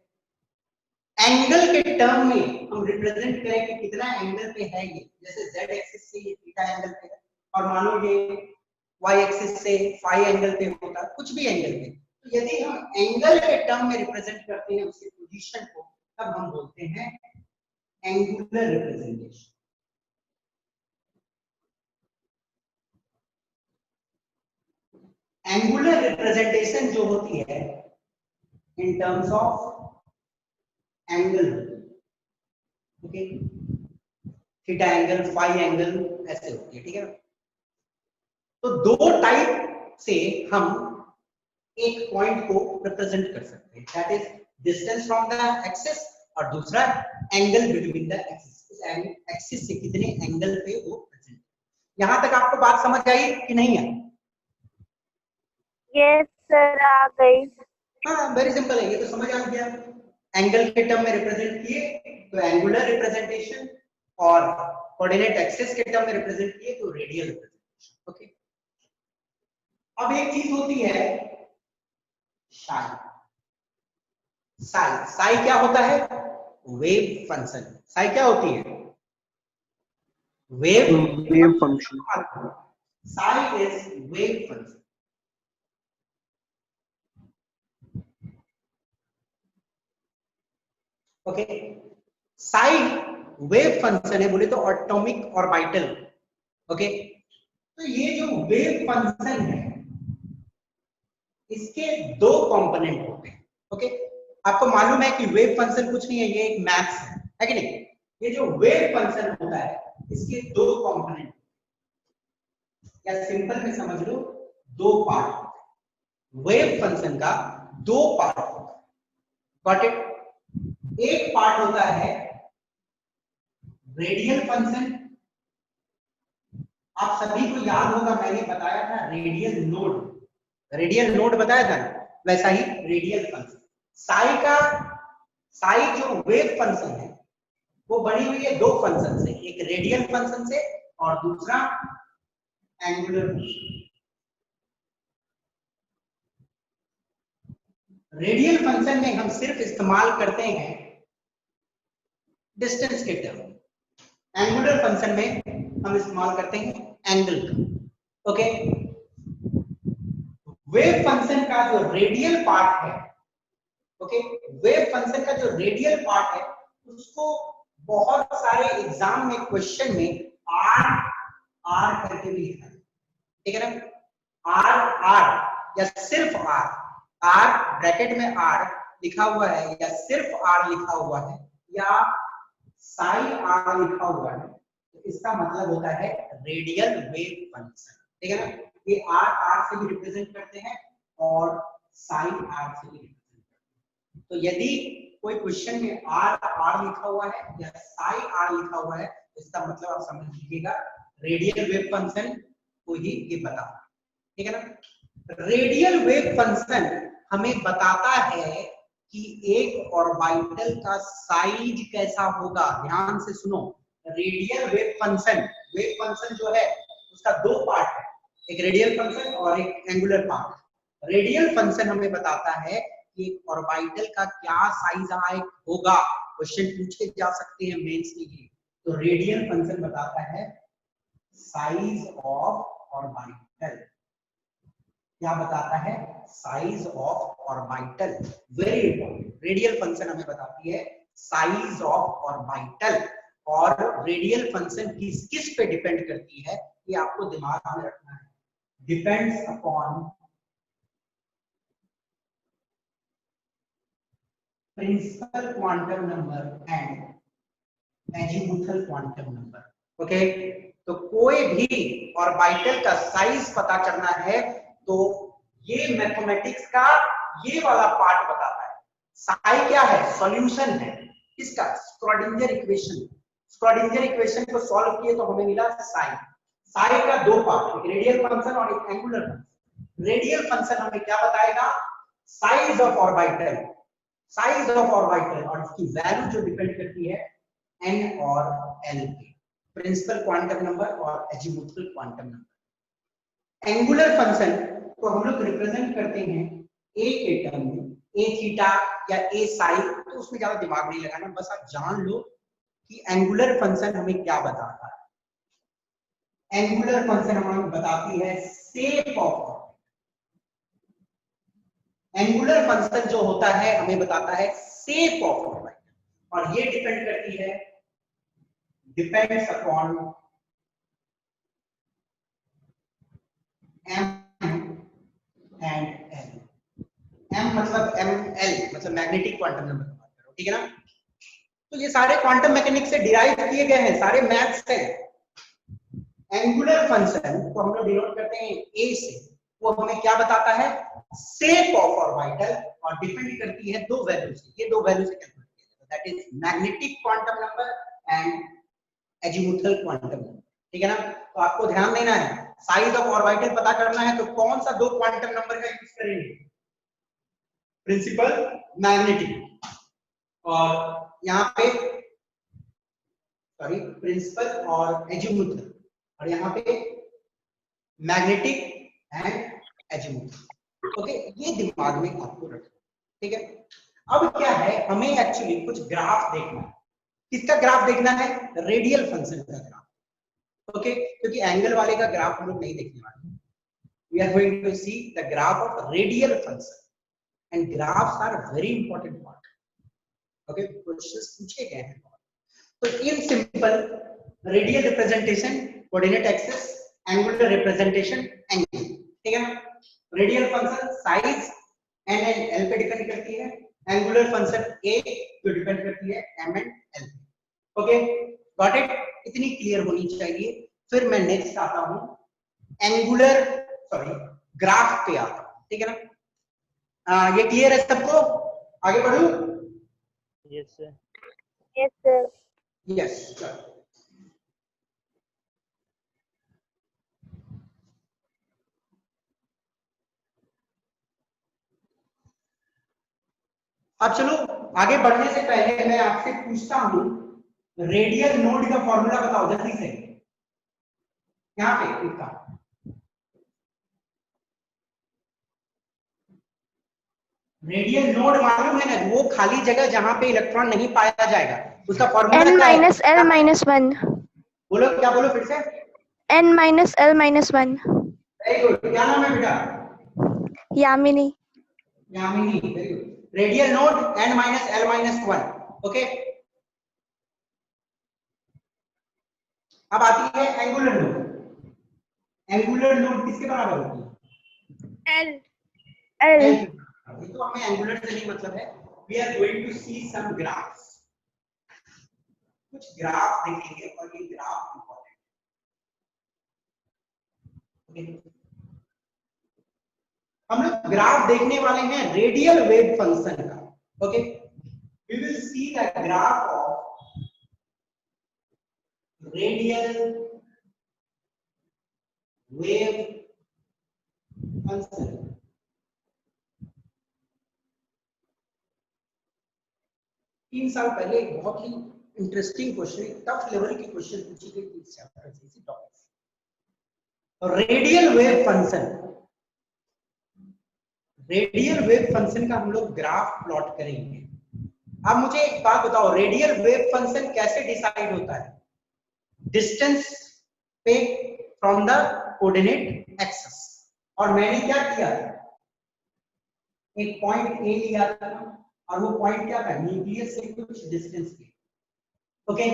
एंगल के टर्म में हम रिप्रेजेंट करें कि कितना एंगल पे है ये, जैसे जेड एक्सिस से ये थीटा एंगल पे है और मान लो ये वाई एक्सिस से फाई एंगल पे होता है, कुछ भी एंगल पे। तो यदि हम एंगल के टर्म में रिप्रेजेंट करते हैं उसकी पोजीशन को, तब हम बोलते हैं एंगुलर रिप्रेजेंटेशन। एंगुलर रिप्रेजेंटेशन जो होती है in terms of angle, okay, theta angle, phi angle, ऐसे होती है, ठीक है। तो दो टाइप से हम एक पॉइंट को रिप्रेजेंट कर सकते हैं, that is distance from the axis और दूसरा angle between the axis, axis से कितने एंगल पे वो प्रेजेंट। यहां तक आपको बात समझ आई कि नहीं आई? यस सर, आ गई। हाँ, वेरी सिंपल है, ये तो समझ आ गया। एंगल के टर्म में रिप्रेजेंट किए तो एंगुलर रिप्रेजेंटेशन, और कोऑर्डिनेट एक्सिस के टर्म में रिप्रेजेंट किए तो रेडियल रिप्रेजेंटेशन, ओके। अब एक चीज होती है साई। साई, साई क्या होता है? Wave function. साई क्या होती है? Wave function. Sai is wave function, okay. Sai wave function है, बोले तो एटॉमिक ऑर्बिटल, ओके। तो ये जो वेव फंक्शन है इसके दो कंपोनेंट होते हैं, ओके। आपको मालूम है कि वेव फंक्शन कुछ नहीं है, ये एक मैथ्स है कि नहीं? ये जो वेव फंक्शन होता है इसके दो कंपोनेंट, या सिंपल में समझ लो दो पार्ट। वेव फंक्शन का दो पार्ट होता है, गॉट इट? एक पार्ट होता है रेडियल फंक्शन, आप सभी को याद होगा मैंने बताया था रेडियल नोड, रेडियल नोड बताया था ना, वैसा ही रेडियल फंक्शन। साई का, साई जो वेव फंक्शन है वो बनी हुई है दो फंक्शन से, एक रेडियल फंक्शन से और दूसरा एंगुलर फंक्शन। रेडियल फंक्शन में हम सिर्फ इस्तेमाल करते हैं डिस्टेंस के टर्म, एंगुलर फंक्शन में हम इस्तेमाल करते हैं एंगल का, ओके। वेव फंक्शन का जो रेडियल पार्ट है, ओके, वेव फंक्शन का जो रेडियल पार्ट है उसको बहुत सारे एग्जाम में क्वेश्चन में आर आर करके भी लिखा है, ठीक है ना? आर आर या सिर्फ आर, आर ब्रैकेट में आर लिखा हुआ है या सिर्फ आर लिखा हुआ है या साई आर लिखा हुआ है, तो इसका मतलब होता है रेडियल वेव फंक्शन, ठीक है ना? ये आर आर से भी रिप्रेजेंट करते हैं और साई आर से भी रिप्रेजेंट करते हैं। तो यदि कोई क्वेश्चन में आर आर लिखा हुआ है या साई आर लिखा हुआ है, इसका मतलब आप समझ लीजिएगा रेडियल वेव फंक्शन को ही ये बताता है, ठीक है ना? रेडियल वेव फंक्शन हमें बताता है कि एक ऑर्बिटल का साइज कैसा होगा। ध्यान से सुनो, रेडियल वेव फंक्शन जो है उसका दो पार्ट है, एक रेडियल फंक्शन और एक एंगुलर पार्ट। रेडियल फंक्शन हमें बताता है कि एक ऑर्बिटल का क्या साइज होगा, क्वेश्चन पूछे जा सकते हैं मेंस के लिए। तो रेडियल फंक्शन बताता है साइज ऑफ ऑर्बिटल। क्या बताता है? Size of orbital. Very important, radial function हमें बताती है साइज ऑफ ऑर्बिटल। और रेडियल फंक्शन किस किस पे डिपेंड करती है ये आपको दिमाग में रखना है। Depends upon principal quantum number and azimuthal quantum number, okay. तो कोई भी ऑर्बिटल का साइज पता करना है तो ये मैथमेटिक्स का ये वाला पार्ट बताता है। साई क्या है? सॉल्यूशन है किसका? Schrödinger equation. स्क्रोडिंगर इक्वेशन को सॉल्व किए तो हमें मिला साई। साई का दो पार्ट, एक रेडियल फंक्शन और एक एंगुलर फंक्शन। रेडियल फंक्शन हमें क्या बताएगा, size of orbital, size of orbital, और इसकी वैल्यू जो डिपेंड करती है n और l पे, प्रिंसिपल क्वांटम नंबर और azimuthal quantum number. Angular function को हम लोग रिप्रेजेंट करते हैं a के टर्म में, a थीटा या a साई, तो उसमें ज्यादा दिमाग नहीं लगाना, बस आप जान लो कि एंगुलर फंक्शन हमें क्या बताता है। एंगुलर फंक्शन हमें बताती है शेप ऑफ, एंगुलर फंक्शन जो होता है हमें बताता है शेप ऑफ ऑर्बिटल, और ये डिपेंड करती है, depends upon m and l। m मतलब ml मतलब मैग्नेटिक क्वांटम नंबर की बात करो, ठीक है ना। तो ये सारे क्वांटम मैकेनिक्स से डिराइव किए गए हैं, सारे मैथ्स से। एंगुलर फंक्शन को हम लोग डिनोट करते हैं a से, वो हमें क्या बताता है, शेप ऑफ ऑर्बिटल, और डिपेंड करती है दो वैल्यू से, ये दो वैल्यू से कैलकुलेट किया जाता है, that is magnetic quantum number and azimuthal quantum number, ठीक है ना। तो आपको ध्यान देना है, साइज ऑफ ऑर्बिटल पता करना है तो कौन सा दो क्वांटम नंबर का यूज करेंगे, प्रिंसिपल मैग्नेटिक, और यहाँ पे सॉरी प्रिंसिपल और एजीमुथल, और यहाँ पे मैग्नेटिक एंड एजीमुथल। ओके, ये दिमाग में आपको रखना, ठीक है। अब क्या है, हमें एक्चुअली कुछ ग्राफ देखना है। किसका ग्राफ देखना है, रेडियल फंक्शन का ग्राफ, ओके, क्योंकि एंगल वाले का ग्राफ हम लोग नहीं देखने वाले। We are going to see the graph of radial function, and graphs are very important part, okay, questions पूछे गए हैं। तो in simple radial representation coordinate axis, angular representation angle, ठीक है ना। Radial function size n and l पे depend करती है, एंगुलर फंक्शन a जो डिपेंड करती है m एंड l पे, ओके, गॉट इट। इतनी क्लियर होनी चाहिए। फिर मैं नेक्स्ट आता हूं एंगुलर सॉरी ग्राफ पे आता हूं, ठीक है ना। ये क्लियर है सबको, आगे बढ़ूं? Yes sir. Yes, sir. Yes, चलो। अब चलो आगे बढ़ने से पहले मैं आपसे पूछता हूं, रेडियल नोड का फॉर्मूला बताओ जल्दी से, यहाँ पे इसका रेडियल नोड मालूम है ना, वो खाली जगह जहां पे इलेक्ट्रॉन नहीं पाया जाएगा, उसका फॉर्मूला N क्या है? minus L minus 1. बोलो, क्या बोलो फिर से? N minus L minus 1. Very good, क्या नाम है बेटा? Yamini. Yamini, very good. Radial node n minus l minus 1, okay. अब आती है एंगुलर नोड। एंगुलर नोड किसके बराबर होती है? L. L. ये तो हमें एंगुलर से नहीं मतलब है, we are going to see some graphs, कुछ ग्राफ देखेंगे और ये ग्राफ इंपॉर्टेंट है। हम लोग ग्राफ देखने वाले हैं रेडियल वेव फंक्शन का, okay. We will see the graph of radial wave function. तीन साल पहले एक बहुत ही इंटरेस्टिंग क्वेश्चन, टफ लेवल की क्वेश्चन पूछी गई थी इस चैप्टर से, इसी टॉपिक से। Radial wave function, radial wave function का हम लोग ग्राफ प्लॉट करेंगे। अब मुझे एक बात बताओ, रेडियल वेव फंक्शन कैसे डिसाइड होता है? डिस्टेंस पे फ्रॉम द कोऑर्डिनेट एक्सिस, और मैंने क्या किया, एक पॉइंट ए लिया था और वो पॉइंट क्या था, न्यूक्लियस से कुछ डिस्टेंस पे, ओके।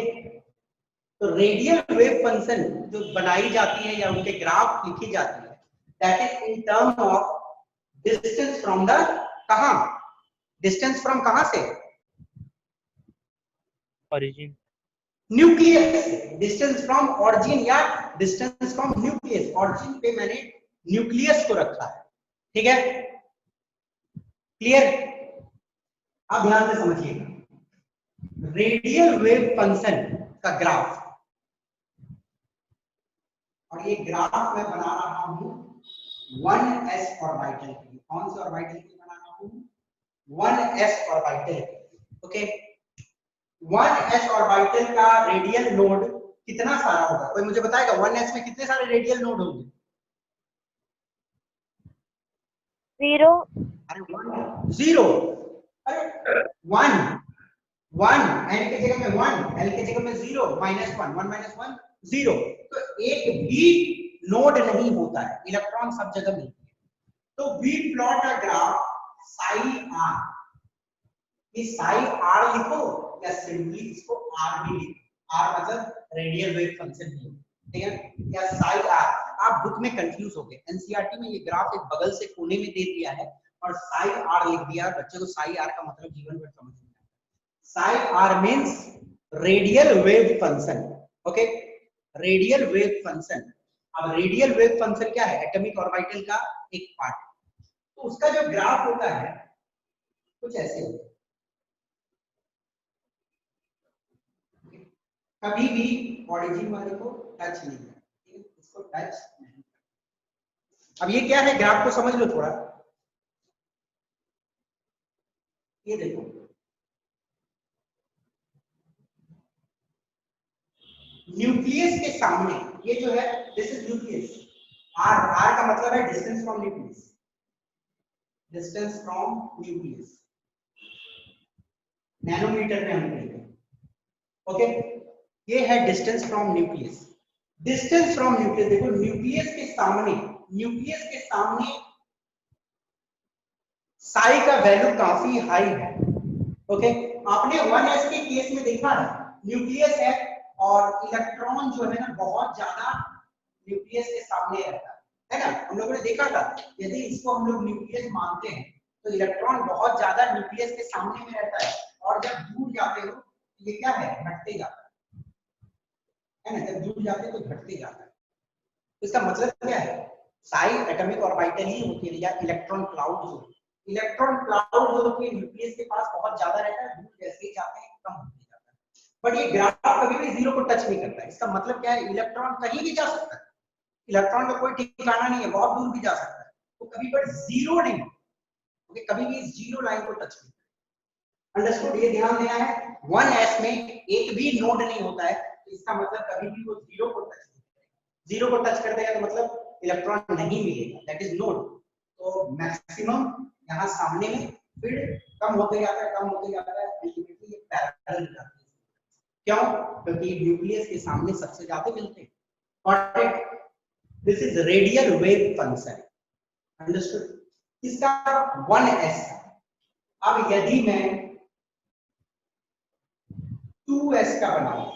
तो रेडियल वेव फंक्शन जो बनाई जाती है या उनके ग्राफ लिखी जाती है, that is in term of distance from the, कहां, डिस्टेंस फ्रॉम कहां से, origin, nucleus, distance from origin या डिस्टेंस फ्रॉम न्यूक्लियस। ऑरिजिन पे मैंने न्यूक्लियस को रखा है, ठीक है, क्लियर। अब ध्यान से समझिएगा, रेडियल वेव फंक्शन का ग्राफ और ये ग्राफ मैं बना रहा हूं 1s ऑर्बिटल के लिए। कौन से ऑर्बिटल के लिए बना रहा हूं? 1s ऑर्बिटल के लिए। ओके, 1s ऑर्बिटल का रेडियल नोड कितना सारा होगा? कोई मुझे बताएगा 1s में कितने सारे रेडियल नोड होंगे? 0. अरे 1 0, अरे 1 1 एल की जगह में 1, एल की जगह में 0, -1 1 -1 0। तो एक भी नोड नहीं होता है, इलेक्ट्रॉन सब जगह मिलते हैं। तो we plot a graph psi r. ये साई आर लिखो या सिंपली इसको आर भी लिखो। आर मतलब रेडियल वेव फंक्शन ही, ठीक है, या साई आर। आप बुक में कंफ्यूज हो गए, एनसीईआरटी में ये ग्राफ एक बगल से कोने में दे दिया है और साई आर लिख दिया। बच्चे को साई आर का मतलब जीवन भर समझ नहीं आता। Psi R means radial wave function. Okay, radial wave function. अब रेडियल वेव फंक्शन क्या है? एटॉमिक ऑर्बिटल का एक पार्ट। तो उसका जो ग्राफ होता है कुछ ऐसे होता है। कभी भी ऑरिजिन वाले को टच नहीं करना, ठीक है, इसको टच नहीं करना। अब ये क्या है ग्राफ को समझ लो थोड़ा। ये देखो, न्यूक्लियस के सामने ये जो है this is nucleus. R, r का मतलब है distance from nucleus, distance from nucleus nanometer में हम कहेंगे। ओके, ये है distance from nucleus. Distance from nucleus देखो, न्यूक्लियस के सामने, न्यूक्लियस के सामने साई का वैल्यू काफी हाई है। ओके, आपने 1s के केस में देखा है, न्यूक्लियस है और इलेक्ट्रॉन जो है ना बहुत ज्यादा न्यूक्लियस के सामने रहता है ना। हम लोगों ने देखा था, यदि इसको हम लोग न्यूक्लियस मानते हैं तो इलेक्ट्रॉन बहुत ज्यादा न्यूक्लियस के सामने में रहता है और जब दूर जाते हो तो ये क्या है, घटते जाता है ना। जब दूर जाते हो तो घटते जाता है। तो इसका मतलब क्या है? साई एटॉमिक ऑर्बिटल ही होती है या इलेक्ट्रॉन क्लाउड जो, इलेक्ट्रॉन क्लाउड जो होती है न्यूक्लियस के पास बहुत ज्यादा रहता है, दूर जैसे ही जाते हैं कम होते जाता है। बट ये ग्राफ कभी भी जीरो को टच नहीं करता है। इसका मतलब क्या है? इलेक्ट्रॉन कहीं भी जा सकता है, इलेक्ट्रॉन का कोई ठिकाना नहीं है, बहुत दूर भी जा सकता है, तो कभी बट जीरो नहीं। ओके, कभी भी जीरो लाइन को टच नहीं। अंडरस्टूड? ये ध्यान देना है। 1s में एक भी नोड नहीं होता है, तो इसका मतलब कभी भी वो जीरो को टच नहीं करेगा। जीरो को टच कर देगा तो मतलब इलेक्ट्रॉन नहीं मिलेगा, दैट इज नोड। तो मैक्सिमम यहाँ सामने में, फिर कम होते जाता है, कम होते जाता है, अल्टीमेटली ये पैरेलल जाता है। क्यों? क्योंकि न्यूक्लियस के सामने सबसे ज्यादा मिलते हैं। Got it? This is radial wave function. Understood? इसका 1s। अब यदि मैं 2s का बनाऊं,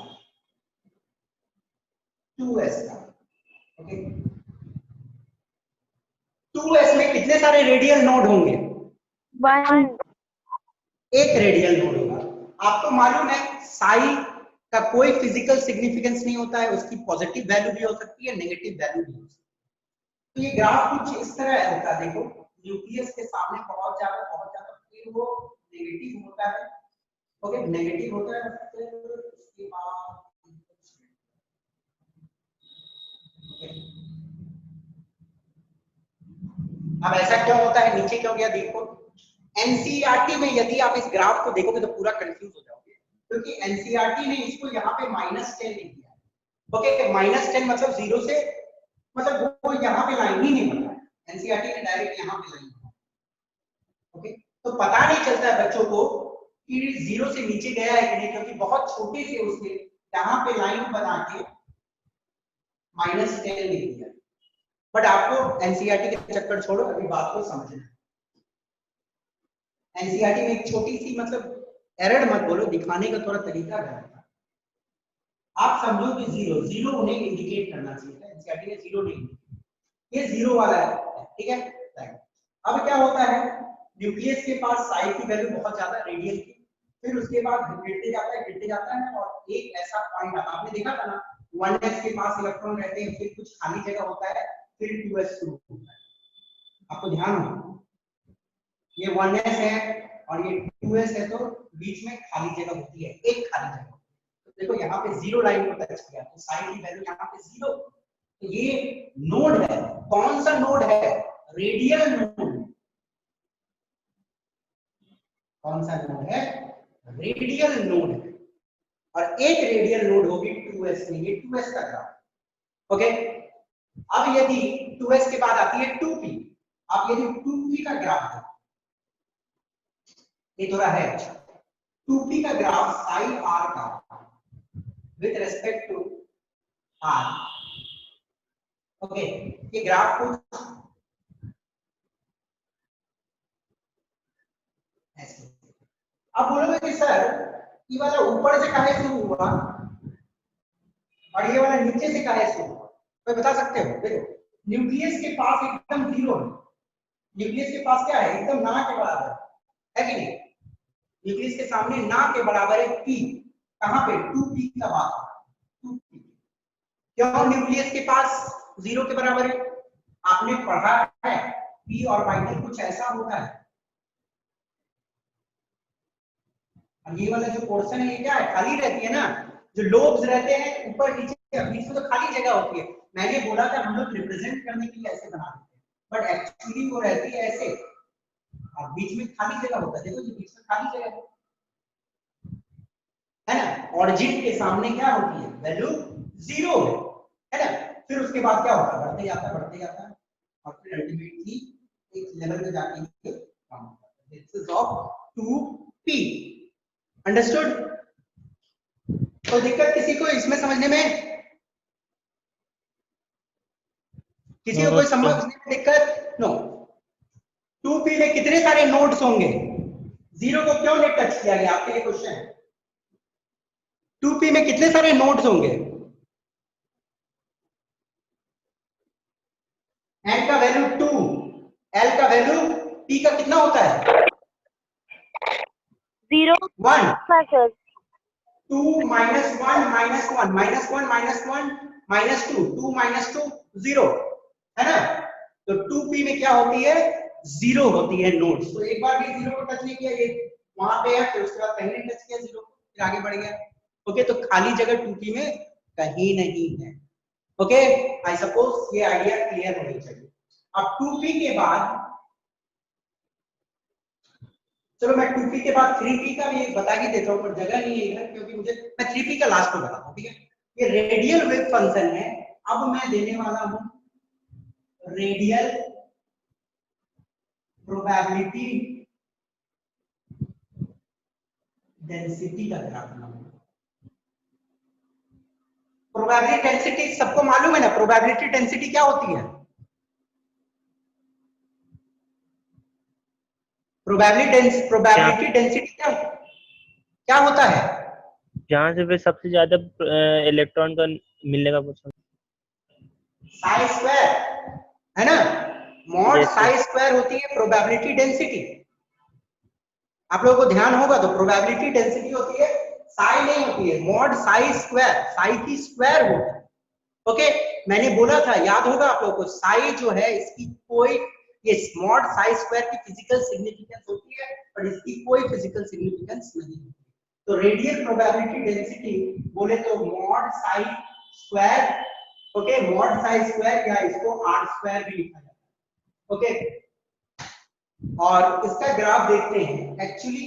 2s का, ओके, 2s में कितने सारे रेडियल नोड होंगे? 1. एक रेडियल नोड होगा। आपको मालूम है साई का कोई फिजिकल सिग्निफिकेंस नहीं होता है, उसकी पॉजिटिव वैल्यू भी हो सकती है, नेगेटिव वैल्यू भी हो सकती है। तो ये ग्राफ कुछ इस तरह होता है। देखो, न्यूक्लियस के सामने बहुत ज्यादा, फिर वो नेगेटिव होता है। ओके, नेगेटिव होता है, फिर उसके बाद अब ऐसा क्यों होता है, नीचे क्यों गया? देखो, एनसीईआरटी में यदि आप इस ग्राफ को देखोगे तो पूरा कंफ्यूज हो जाओगे, क्योंकि एनसीईआरटी ने इसको यहाँ पे -10 लिख दिया है। ओके, -10 मतलब जीरो से, मतलब वो यहाँ पे लाइन ही नहीं बना है, एनसीईआरटी ने डायरेक्ट यहाँ पे लाइन बना। ओके, तो पता नहीं चलता है बच्चों को कि जीरो से नीचे गया है कि नहीं, क्योंकि बहुत छोटे से उसने यहाँ पे लाइन बना के -10 लिख दिया। बट आपको एनसीईआरटी के चक्कर छोड़ो, अभी बात को समझना है। एनसीईआरटी में एक छोटी सी, मतलब एरर मत बोलो, दिखाने का थोड़ा तरीका गलत था। आप समझो कि जीरो, जीरो उन्हें इंडिकेट करना चाहिए था, एनसीईआरटी ने जीरो नहीं, ये जीरो वाला है, ठीक है। अब क्या होता है, न्यूक्लियस के पास साई की वैल्यू बहुत ज्यादा, रेडियल की, फिर उसके बाद गिरते जाता है और एक ऐसा पॉइंट आता है, आपने देखा था ना, 1s के पास इलेक्ट्रॉन रहते हैं, फिर कुछ खाली जगह होता है, फिर 2s शुरू होता है। आपको ध्यान हो, ये 1s है और ये 2s है, तो बीच में खाली जगह होती है, एक खाली जगह। तो देखो यहाँ पे जीरो लाइन को टच किया, तो साई की वैल्यू यहाँ पे जीरो, ये नोड है, कौन सा नोड है? Radial node. कौन सा नोड है? रेडियल नोड है। और एक रेडियल नोड होगी 2s में, ये 2s का ग्राफ। ओके, अब यदि 2s के बाद आती है 2p, अब यदि 2p का ग्राफ है, ये थोड़ा है अच्छा, 2p का ग्राफ साई r का with respect to r। Okay, ये ग्राफ को ऐसे, अब बोलोगे कि सर ये वाला ऊपर से काहे शुरू हुआ और ये वाला नीचे से काहे शुरू हुआ? कोई बता सकते हो? देखो, न्यूक्लियस के पास एकदम जीरो है, न्यूक्लियस के पास क्या है? एकदम ना के बराबर है कि नहीं? न्यूक्लियस के सामने ना के बराबर है p, कहां पे? 2p का बात, 2p। क्यों न्यूक्लियस के पास जीरो के बराबर है? आपने पढ़ा है p ऑर्बिटल कुछ ऐसा होता है, और ये वाला जो पोर्शन है ये क्या है? खाली रहती है ना, जो लोब्स रहते हैं ऊपर नीचे बीच में तो खाली जगह होती है। मैंने बोला था हम लोग रिप्रेजेंट करने के लिए ऐसे बना देते हैं, बट एक्चुअली वो रहती है ऐसे, और बीच में खाली जगह होता है। देखो ये बीच में खाली जगह है ना, ऑरिजिन के सामने क्या होती है? वैल्यू जीरो है ना। फिर उसके बाद क्या होता है? बढ़ते जाता है और फिर अल्टीमेटली एक लेवल पे जाके ये काम होता है। This is of 2p। Understood? तो दिक्कत किसी को इसमें समझने में? किसी को कोई समझने में दिक्कत? नो। 2p में कितने सारे नोड्स होंगे? जीरो को क्यों नहीं टच किया गया? आपके लिए क्वेश्चन है। 2p में कितने सारे नोड्स होंगे? n का वैल्यू 2, l का वैल्यू, p का कितना होता है? 0 1। Sir 2 minus 1 minus 1 minus 1 minus 1 minus 2, 2 minus 2 0 है ना। तो 2p में क्या होती है? जीरो होती है नोड्स। तो एक बार भी जीरो को टच नहीं किया, ये वहां पे है, फिर उसके बाद कहीं नहीं टच किया जीरो को, फिर आगे बढ़ गया। ओके, तो खाली जगह 2p में कहीं नहीं है। ओके, आई सपोज ये आइडिया क्लियर होनी चाहिए। अब 2p के बाद, चलो मैं 2p के बाद 3p का भी बता ही देता हूं, पर जगह नहीं है इधर, क्योंकि मुझे, मैं 3p का लास्ट में बताता हूं, ठीक है। ये रेडियल वेव फंक्शन है। अब मैं देने वाला हूं रेडियल प्रोबेबिलिटी डेंसिटी का ग्राफ बनाऊंगा। प्रोबेबिलिटी डेंसिटी सबको मालूम है ना? प्रोबेबिलिटी डेंसिटी क्या होती है? प्रोबेबिलिटी डेंसिटी क्या होता है? जहाँ से फिर सबसे ज्यादा इलेक्ट्रॉन का मिलने का परसेंट। साई स्क्वायर है ना, मॉड साई स्क्वायर होती है प्रोबेबिलिटी डेंसिटी। आप लोगों को ध्यान होगा तो प्रोबेबिलिटी डेंसिटी होती है, साई नहीं होती है, मॉड साई स्क्वायर, साई की स्क्वायर होता है। ओके, मैंने बोला था, याद होगा आप लोगों को, साई जो है इसकी कोई, ये मॉड साई स्क्वायर की फिजिकल सिग्निफिकेंस होती है, पर इसकी कोई फिजिकल सिग्निफिकेंस नहीं होती। तो रेडियल प्रोबेबिलिटी डेंसिटी बोले तो mod Sai square. Okay, mod Sai square, या इसको आर स्क्वायर भी लिखा जाता है। ओके, और इसका ग्राफ देखते हैं। एक्चुअली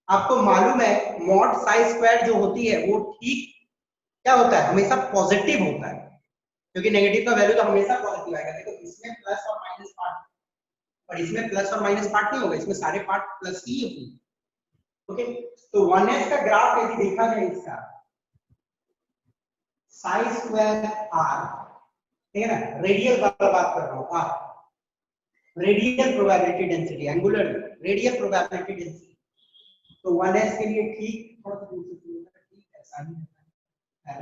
आपको मालूम है मॉड साई स्क्वायर जो होती है वो ठीक क्या होता है? हमेशा पॉजिटिव होता है, क्योंकि नेगेटिव का वैल्यू तो हमेशा पॉजिटिव आएगा। देखो इसमें प्लस और माइनस पार्ट, और इसमें प्लस और माइनस पार्ट नहीं होगा, इसमें सारे पार्ट प्लस ही होंगे। ओके, तो 1s का ग्राफ यदि देखा जाए इसका, साई स्क्वायर आर, ठीक है ना, रेडियल वाला बात कर रहा हूं, r radial probability density, angular radial probability density. तो 1s के लिए ठीक, थोड़ा सा दूसरे से होगा, ठीक ऐसा ही है,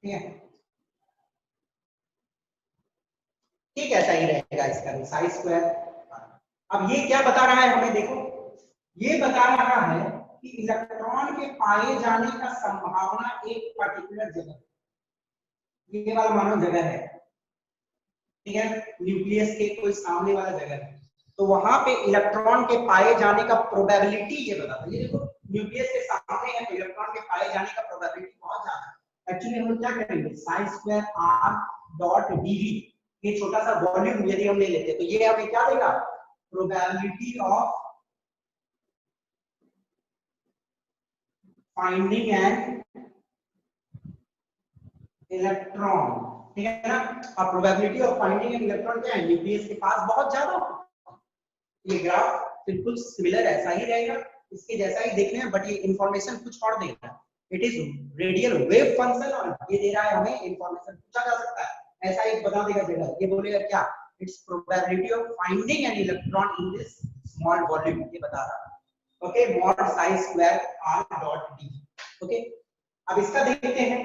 ठीक है, ठीक ऐसा ही रहेगा इसका भी, साई स्क्वायर। अब ये क्या बता रहा है हमें? देखो, ये बता रहा है कि इलेक्ट्रॉन के पाए जाने का संभावना एक पर्टिकुलर जगह, ये वाला मानो जगह है, ठीक है, न्यूक्लियस के कोई सामने वाला जगह है, तो वहां पे इलेक्ट्रॉन के पाए जाने का प्रोबेबिलिटी ये बताता है। ये देखो न्यूक्लियस के सामने है तो इलेक्ट्रॉन के पाए जाने का प्रोबेबिलिटी बहुत ज्यादा है, एक्चुअली हम लोग क्या करेंगे, psi square r dot dv, ये छोटा सा वॉल्यूम यदि हम ले लेते हैं तो ये हमें क्या देगा, probability of finding an electron, ठीक है ना। अब probability of finding an electron क्या है, न्यूक्लियस के पास बहुत ज्यादा होगा। ये ग्राफ बिल्कुल सिमिलर ऐसा ही रहेगा, इसके जैसा ही देखने में, बट ये इंफॉर्मेशन कुछ और देगा। It is radial wave function और ये दे रहा है हमें इंफॉर्मेशन, पूछा जा सकता है ऐसा एक बता देगा जगह, ये बोलेगा क्या, it's probability of finding an electron in this small volume, ये बता रहा है। Okay, mod Sai square r dot D. Okay, अब इसका देखते हैं,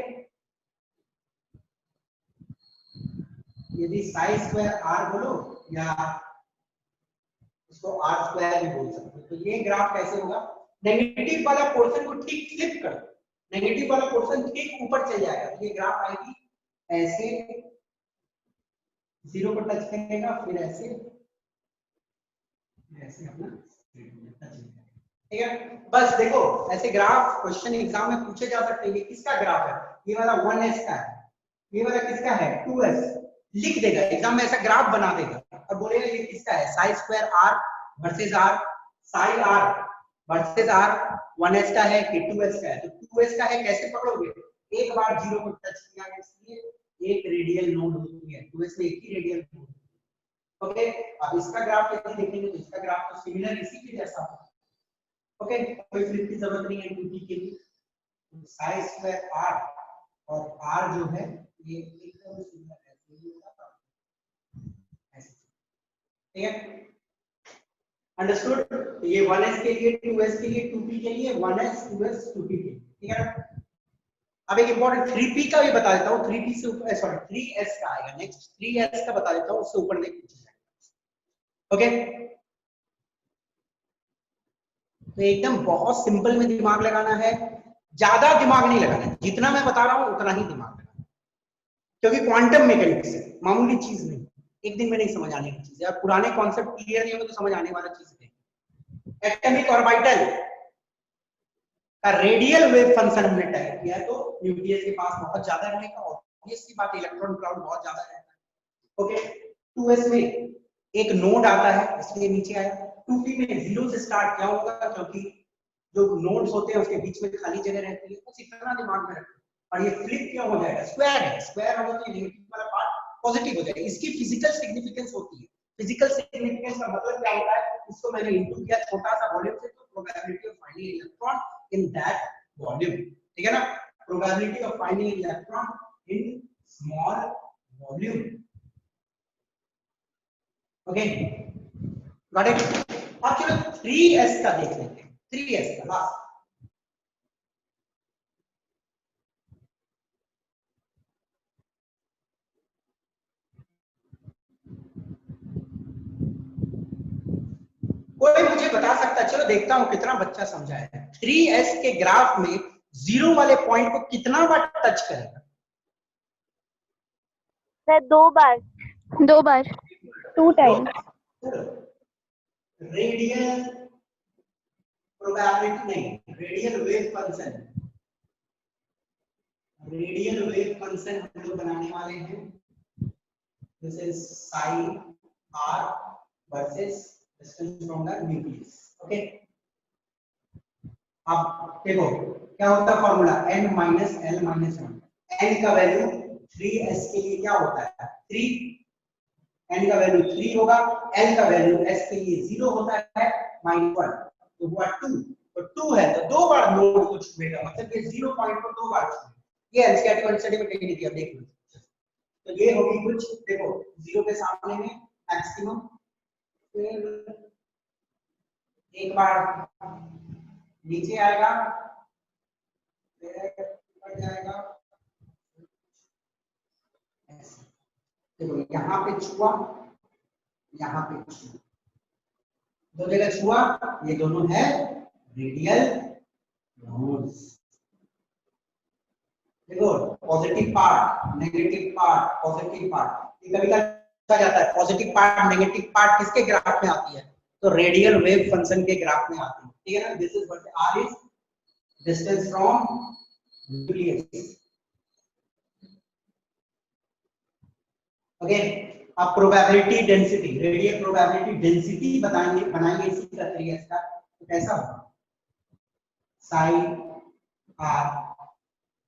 यदि साई स्क्वायर आर बोलो या इसको आर स्क्वायर भी बोल सकते हो, तो ये ग्राफ कैसे होगा, नेगेटिव वाला पोर्शन को ठीक फ्लिप कर, नेगेटिव वाला पोर्शन ठीक ऊपर चल जाएगा, तो ये ग्राफ आएगी ऐसे, जीरो को टच करेगा, फिर ऐसे ऐसे अपना टच, ठीक है। बस देखो ऐसे ग्राफ क्वेश्चन एग्जाम में पूछे जा सकते हैं। ये किसका ग्राफ है, ये वाला 1s का है, ये वाला किसका है 2s, लिख देगा एग्जाम में, ऐसा ग्राफ बना देगा और बोलेगा ये किसका है, psi square r versus r, psi r versus r 1s का है कि 2s का है, तो 2s का है कैसे पकड़ोगे, एक बार जीरो को टच किया है इसलिए एक रेडियल नोड होती है, 2s में एक ही रेडियल नोड। ओके, अब इसका ग्राफ कैसे देखेंगे, तो इसका ग्राफ तो सिमिलर इसी के जैसा होगा। ओके, कोई फ्लिप की जरूरत नहीं है 2p के लिए, साई स्क्वायर आर और आर जो है ये एकदम सिमिलर है, ठीक है, अंडरस्टूड। ये 1s के लिए, 2s के लिए, 2p के लिए, 1s 2s 2p के लिए, ठीक है ना। अब एक इंपॉर्टेंट 3p का भी बता देता हूँ, 3p से ऊपर सॉरी 3s का आएगा नेक्स्ट, 3s का बता देता हूँ, उससे ऊपर नहीं पूछा जाएगा। ओके, तो एकदम बहुत सिंपल में दिमाग लगाना है, ज्यादा दिमाग नहीं लगाना है, जितना मैं बता रहा हूँ उतना ही दिमाग लगाना है, क्योंकि क्वांटम मैकेनिक्स है, मामूली चीज नहीं, एक दिन में नहीं समझ आने की चीज है। अब पुराने कॉन्सेप्ट क्लियर नहीं होंगे तो समझ आने वाला चीज है। एटॉमिक ऑर्बिटल का रेडियल वेव फंक्शन हमने टाइप किया है, तो न्यूक्लियस के पास बहुत ज्यादा रहेगा, ऑब्वियस सी बात है, इलेक्ट्रॉन क्लाउड बहुत ज्यादा रहता है। ओके, 2s में एक नोड आता है इसलिए नीचे आया, 2p में जीरो से स्टार्ट क्या होगा, क्योंकि जो नोड्स होते हैं उसके बीच में खाली जगह रहती है, बस इतना दिमाग में रखो। और ये फ्लिप क्यों हो जाएगा, स्क्वायर है, स्क्वायर होगा तो नेगेटिव वाला पार्ट पॉजिटिव हो जाएगा, इसकी फिजिकल सिग्निफिकेंस होती है। फिजिकल सिग्निफिकेंस का मतलब क्या होता है, इसको मैंने इनटू किया छोटा सा वॉल्यूम से, तो probability of finding electron in that volume, ठीक है ना, probability of finding electron in small volume. Okay, got it. अब चलो 3s का देख लेते हैं, 3s का लास्ट, कोई मुझे बता सकता है, चलो देखता हूं कितना बच्चा समझा है, 3s के ग्राफ में जीरो वाले पॉइंट को कितना बार टच करेगा, सर 2 बार 2 टाइम्स। रेडियल प्रोबेबिलिटी नहीं, radial wave function, radial wave function हम लोग बनाने वाले हैं, this is Sai r versus distance from the nucleus. Okay, अब देखो क्या होता है formula, n minus l minus 1, n का वैल्यू 3s के लिए क्या होता है 3, n का वैल्यू 3 होगा, l का वैल्यू s के लिए 0 होता है -1, तो हुआ 2, तो 2 है तो 2 बार नोड को छुएगा, मतलब ये 0 पॉइंट को 2 बार छुएगा, ये एनसीईआरटी और एनसीईआरटी में कहीं नहीं दिया, देख लो। तो ये होगी कुछ, देखो 0 के सामने में मैक्सिमम, फिर एक बार नीचे आएगा, फिर ऊपर जाएगा, देखो यहाँ पे छुआ, यहाँ पे छुआ, दो जगह छुआ, ये दोनों है रेडियल नोड्स। देखो positive part, negative part, positive part, ये कभी कहा जाता है पॉजिटिव पार्ट नेगेटिव पार्ट किसके ग्राफ में आती है, तो रेडियल वेव फंक्शन के ग्राफ में आती है, ठीक है ना। This is what are is distance from nucleus, okay, अब probability density, radial probability density बनाएंगे इसी का तरीका इसका, तो कैसा होगा साइन आर,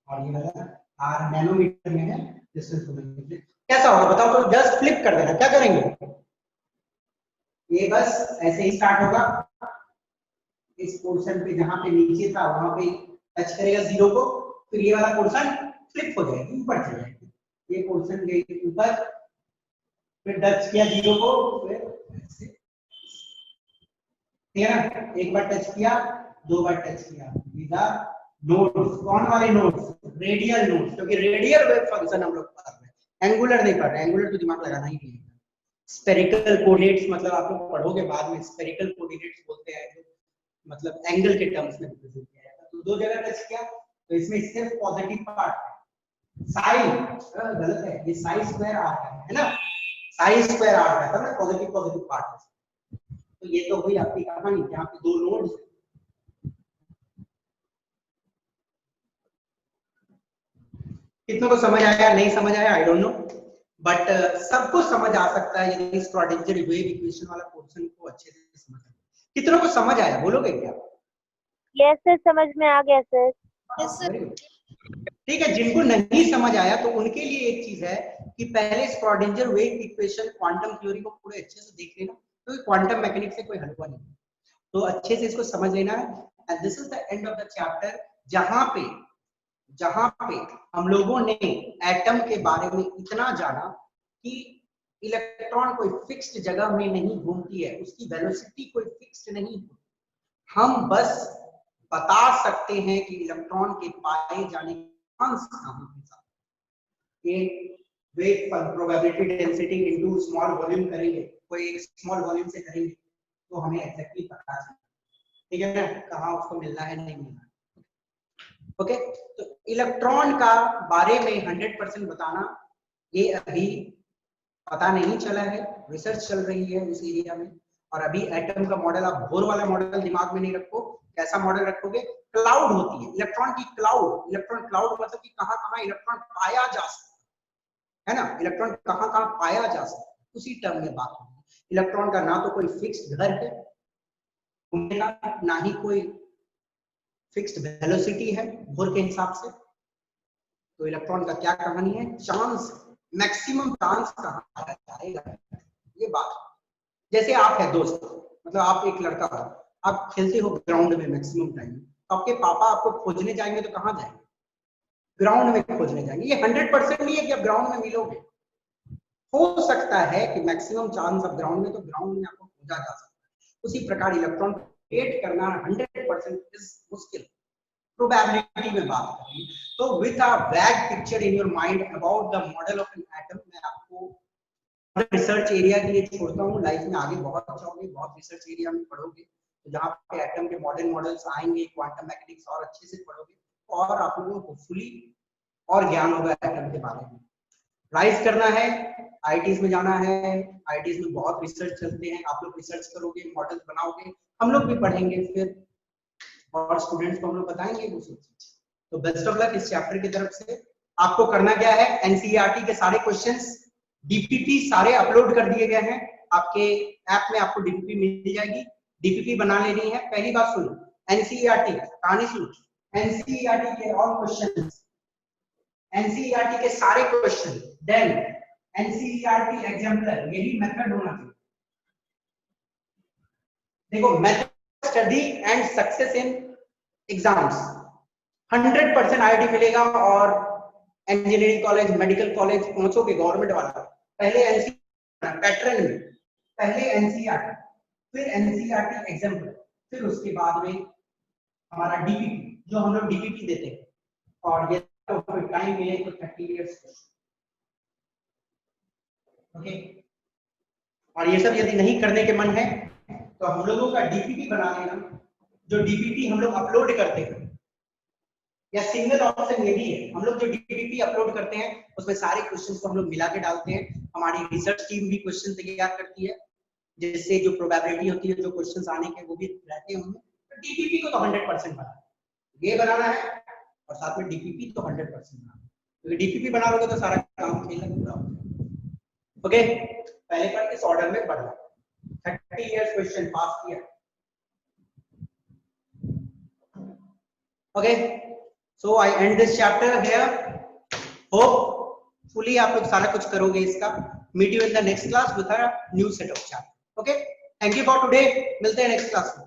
और ये वाला आर नैनोमीटर में है डिस्टेंस को लेंगे, कैसा होगा बताओ। तो जस्ट फ्लिप कर देना, क्या करेंगे, ये बस ऐसे ही स्टार्ट होगा, इस पोर्शन पे जहां पे नीचे था वहां पे टच करेगा जीरो को, फिर ये वाला पोर्शन फ्लिप हो जाएगा, ऊपर चला जाएगा, ये पोर्शन गई ऊपर, फिर टच किया जीरो को, फिर ठीक है ना, एक बार टच किया, दो बार टच किया, these are nodes, कौन वाले nodes, रेडियल nodes, क्योंकि रेडियल वेव फंक्शन हम लोग पढ़ रहे हैं, एंगुलर नहीं पढ़ रहे, एंगुलर तो दिमाग लगाना ही नहीं है। स्फेरिकल कोऑर्डिनेट्स मतलब आप लोग पढ़ोगे बाद में, स्फेरिकल कोऑर्डिनेट्स बोलते हैं जो मतलब एंगल के टर्म्स में रिप्रेजेंट किया जाता है। तो दो जगह टच किया तो इसमें सिर्फ पॉजिटिव पार्ट है, साइन गलत है, ये साइन स्क्वायर आ रहा है ना, साइन स्क्वायर आ रहा है ना, पॉजिटिव पॉजिटिव पार्ट है। तो ये तो हुई आपकी कहानी जहां पे दो नोड्स, कितनों को समझ आया नहीं समझ आया आई डोंट नो, बट सबको समझ आ सकता है यदि श्रोडिंगर वेव इक्वेशन वाला पोर्शन को अच्छे से समझ आए। कितनों को समझ आया बोलोगे क्या? यस सर, समझ में आ गया सर। ठीक है, जिनको नहीं समझ आया तो उनके लिए एक चीज है कि पहले Schrodinger wave equation quantum theory को पूरे अच्छे से देख लेना, तो क्वांटम मैकेनिक्स से कोई हलवा नहीं, तो अच्छे से इसको समझ लेना है। And this is the end of the chapter, जहां पे हम लोगों ने एटम के बारे में इतना जाना कि इलेक्ट्रॉन कोई फिक्स्ड जगह में नहीं घूमती है, उसकी वेलोसिटी कोई फिक्स्ड नहीं है, हम बस बता सकते हैं कि इलेक्ट्रॉन के पाए जाने के चांस कहां पे, ये wave probability density into small volume करेंगे, कोई एक स्मॉल वॉल्यूम से करेंगे तो हमें एग्जैक्टली पता चलेगा, ठीक है ना, कहां उसको मिलना है नहीं मिलना है। ओके, तो इलेक्ट्रॉन का बारे में 100% बताना ये अभी पता नहीं चला है, रिसर्च चल रही है इस एरिया में। और अभी एटम का मॉडल, आप बोर वाला मॉडल दिमाग में नहीं रखो, कैसा मॉडल रखोगे, क्लाउड होती है इलेक्ट्रॉन की, क्लाउड, इलेक्ट्रॉन क्लाउड मतलब कि कहां कहां इलेक्ट्रॉन पाया जा सकता है ना, इलेक्ट्रॉन कहां कहां पाया जा सकता है, उसी टर्म में बात होगी। इलेक्ट्रॉन का ना तो कोई फिक्स्ड घर है ना ही कोई फिक्स्ड वेलोसिटी है बोर के हिसाब से, तो इलेक्ट्रॉन का क्या कहानी है, चांस, मैक्सिमम चांस कहां जाएगा, ये बात। जैसे आप है दोस्त, मतलब आप एक लड़का हो, आप खेलते हो ग्राउंड में मैक्सिमम टाइम, आपके पापा आपको खोजने जाएंगे तो कहां जाएंगे, ग्राउंड में खोजने जाएंगे। ये 100% नहीं है कि आप ग्राउंड में मिलोगे, हो सकता है कि मैक्सिमम चांस आप ग्राउंड में, तो ग्राउंड में आपको खोजा जा सकता है। उसी प्रकार इलेक्ट्रॉन क्रिएट करना 100% इज मुश्किल, प्रोबेबिलिटी में बात करें तो विद अ वैग picture in your mind about the model of an atom, मैं आपको रिसर्च एरिया के लिए छोड़ता हूँ, लाइफ में आगे बहुत जाओगे, बहुत रिसर्च एरिया में पढ़ोगे, तो जहाँ पे एटम के मॉडल्स आएंगे, क्वांटम मैकेनिक्स और अच्छे से पढ़ोगे, और आप लोगों को होपफुली और ज्ञान होगा एटम के बारे में। राइज करना है, आईटीज में जाना है, आईटीज में बहुत रिसर्च चलते हैं, आप लोग रिसर्च करोगे, मॉडल बनाओगे, हम लोग भी पढ़ेंगे फिर, और स्टूडेंट्स को हम लोग बताएंगे वो सब चीज। तो बेस्ट ऑफ लक इस चैप्टर की तरफ से। आपको करना क्या है, एनसीईआरटी के सारे क्वेश्चंस, डीपीपी सारे अपलोड कर दिए गए हैं आपके ऐप में, आपको डीपीपी मिल जाएगी, डीपीपी बना लेनी है। पहली बात सुनो, एनसीईआरटी कहानी सुनो, एनसीईआरटी के ऑल क्वेश्चंस, एनसीईआरटी के सारे क्वेश्चन, देन एनसीईआरटी एग्जाम्पलर, यही मेथड होना चाहिए। देखो method study and success in exams 100% IIT मिलेगा, और इंजीनियरिंग कॉलेज, मेडिकल कॉलेज पहुंचोगे गवर्नमेंट वाला, पहले एनसीईआरटी पैटर्न में, पहले एनसीईआरटी, फिर एनसीईआरटी एग्जाम्पलर, फिर उसके बाद में हमारा डीपीपी, जो हम लोग डीपीपी देते हैं, और ये तो टाइम मिले तो 30 इयर्स, ओके। और ये सब यदि नहीं करने के मन है तो हम लोगों का डीपीपी बना लेना, जो डीपीपी हम लोग अपलोड करते हैं, या सिंगल ऑप्शन ये भी है, हम लोग जो डीपीपी अपलोड करते हैं उसमें सारे क्वेश्चंस को हम लोग मिला के डालते हैं, हमारी रिसर्च टीम भी क्वेश्चन तैयार करती है, जिससे जो प्रोबेबिलिटी होती है, जो क्वेश्चंस आने के वो भी रहते हैं उनमें। तो डीपीपी को तो 100% बनाना, ये बनाना है, और साथ में डीपीपी तो 100% बनाना, क्योंकि डीपीपी बना लोगे तो सारा काम खेलना पूरा हो जाएगा। ओके, पहले पर इस ऑर्डर में पढ़ना। 30 इयर्स क्वेश्चन पास किया। Okay, so I end this chapter here. Hopefully आप लोग सारा कुछ करोगे इसका। Meet you in the next class with a new set of chapter. Okay, thank you for today, मिलते हैं नेक्स्ट क्लास में।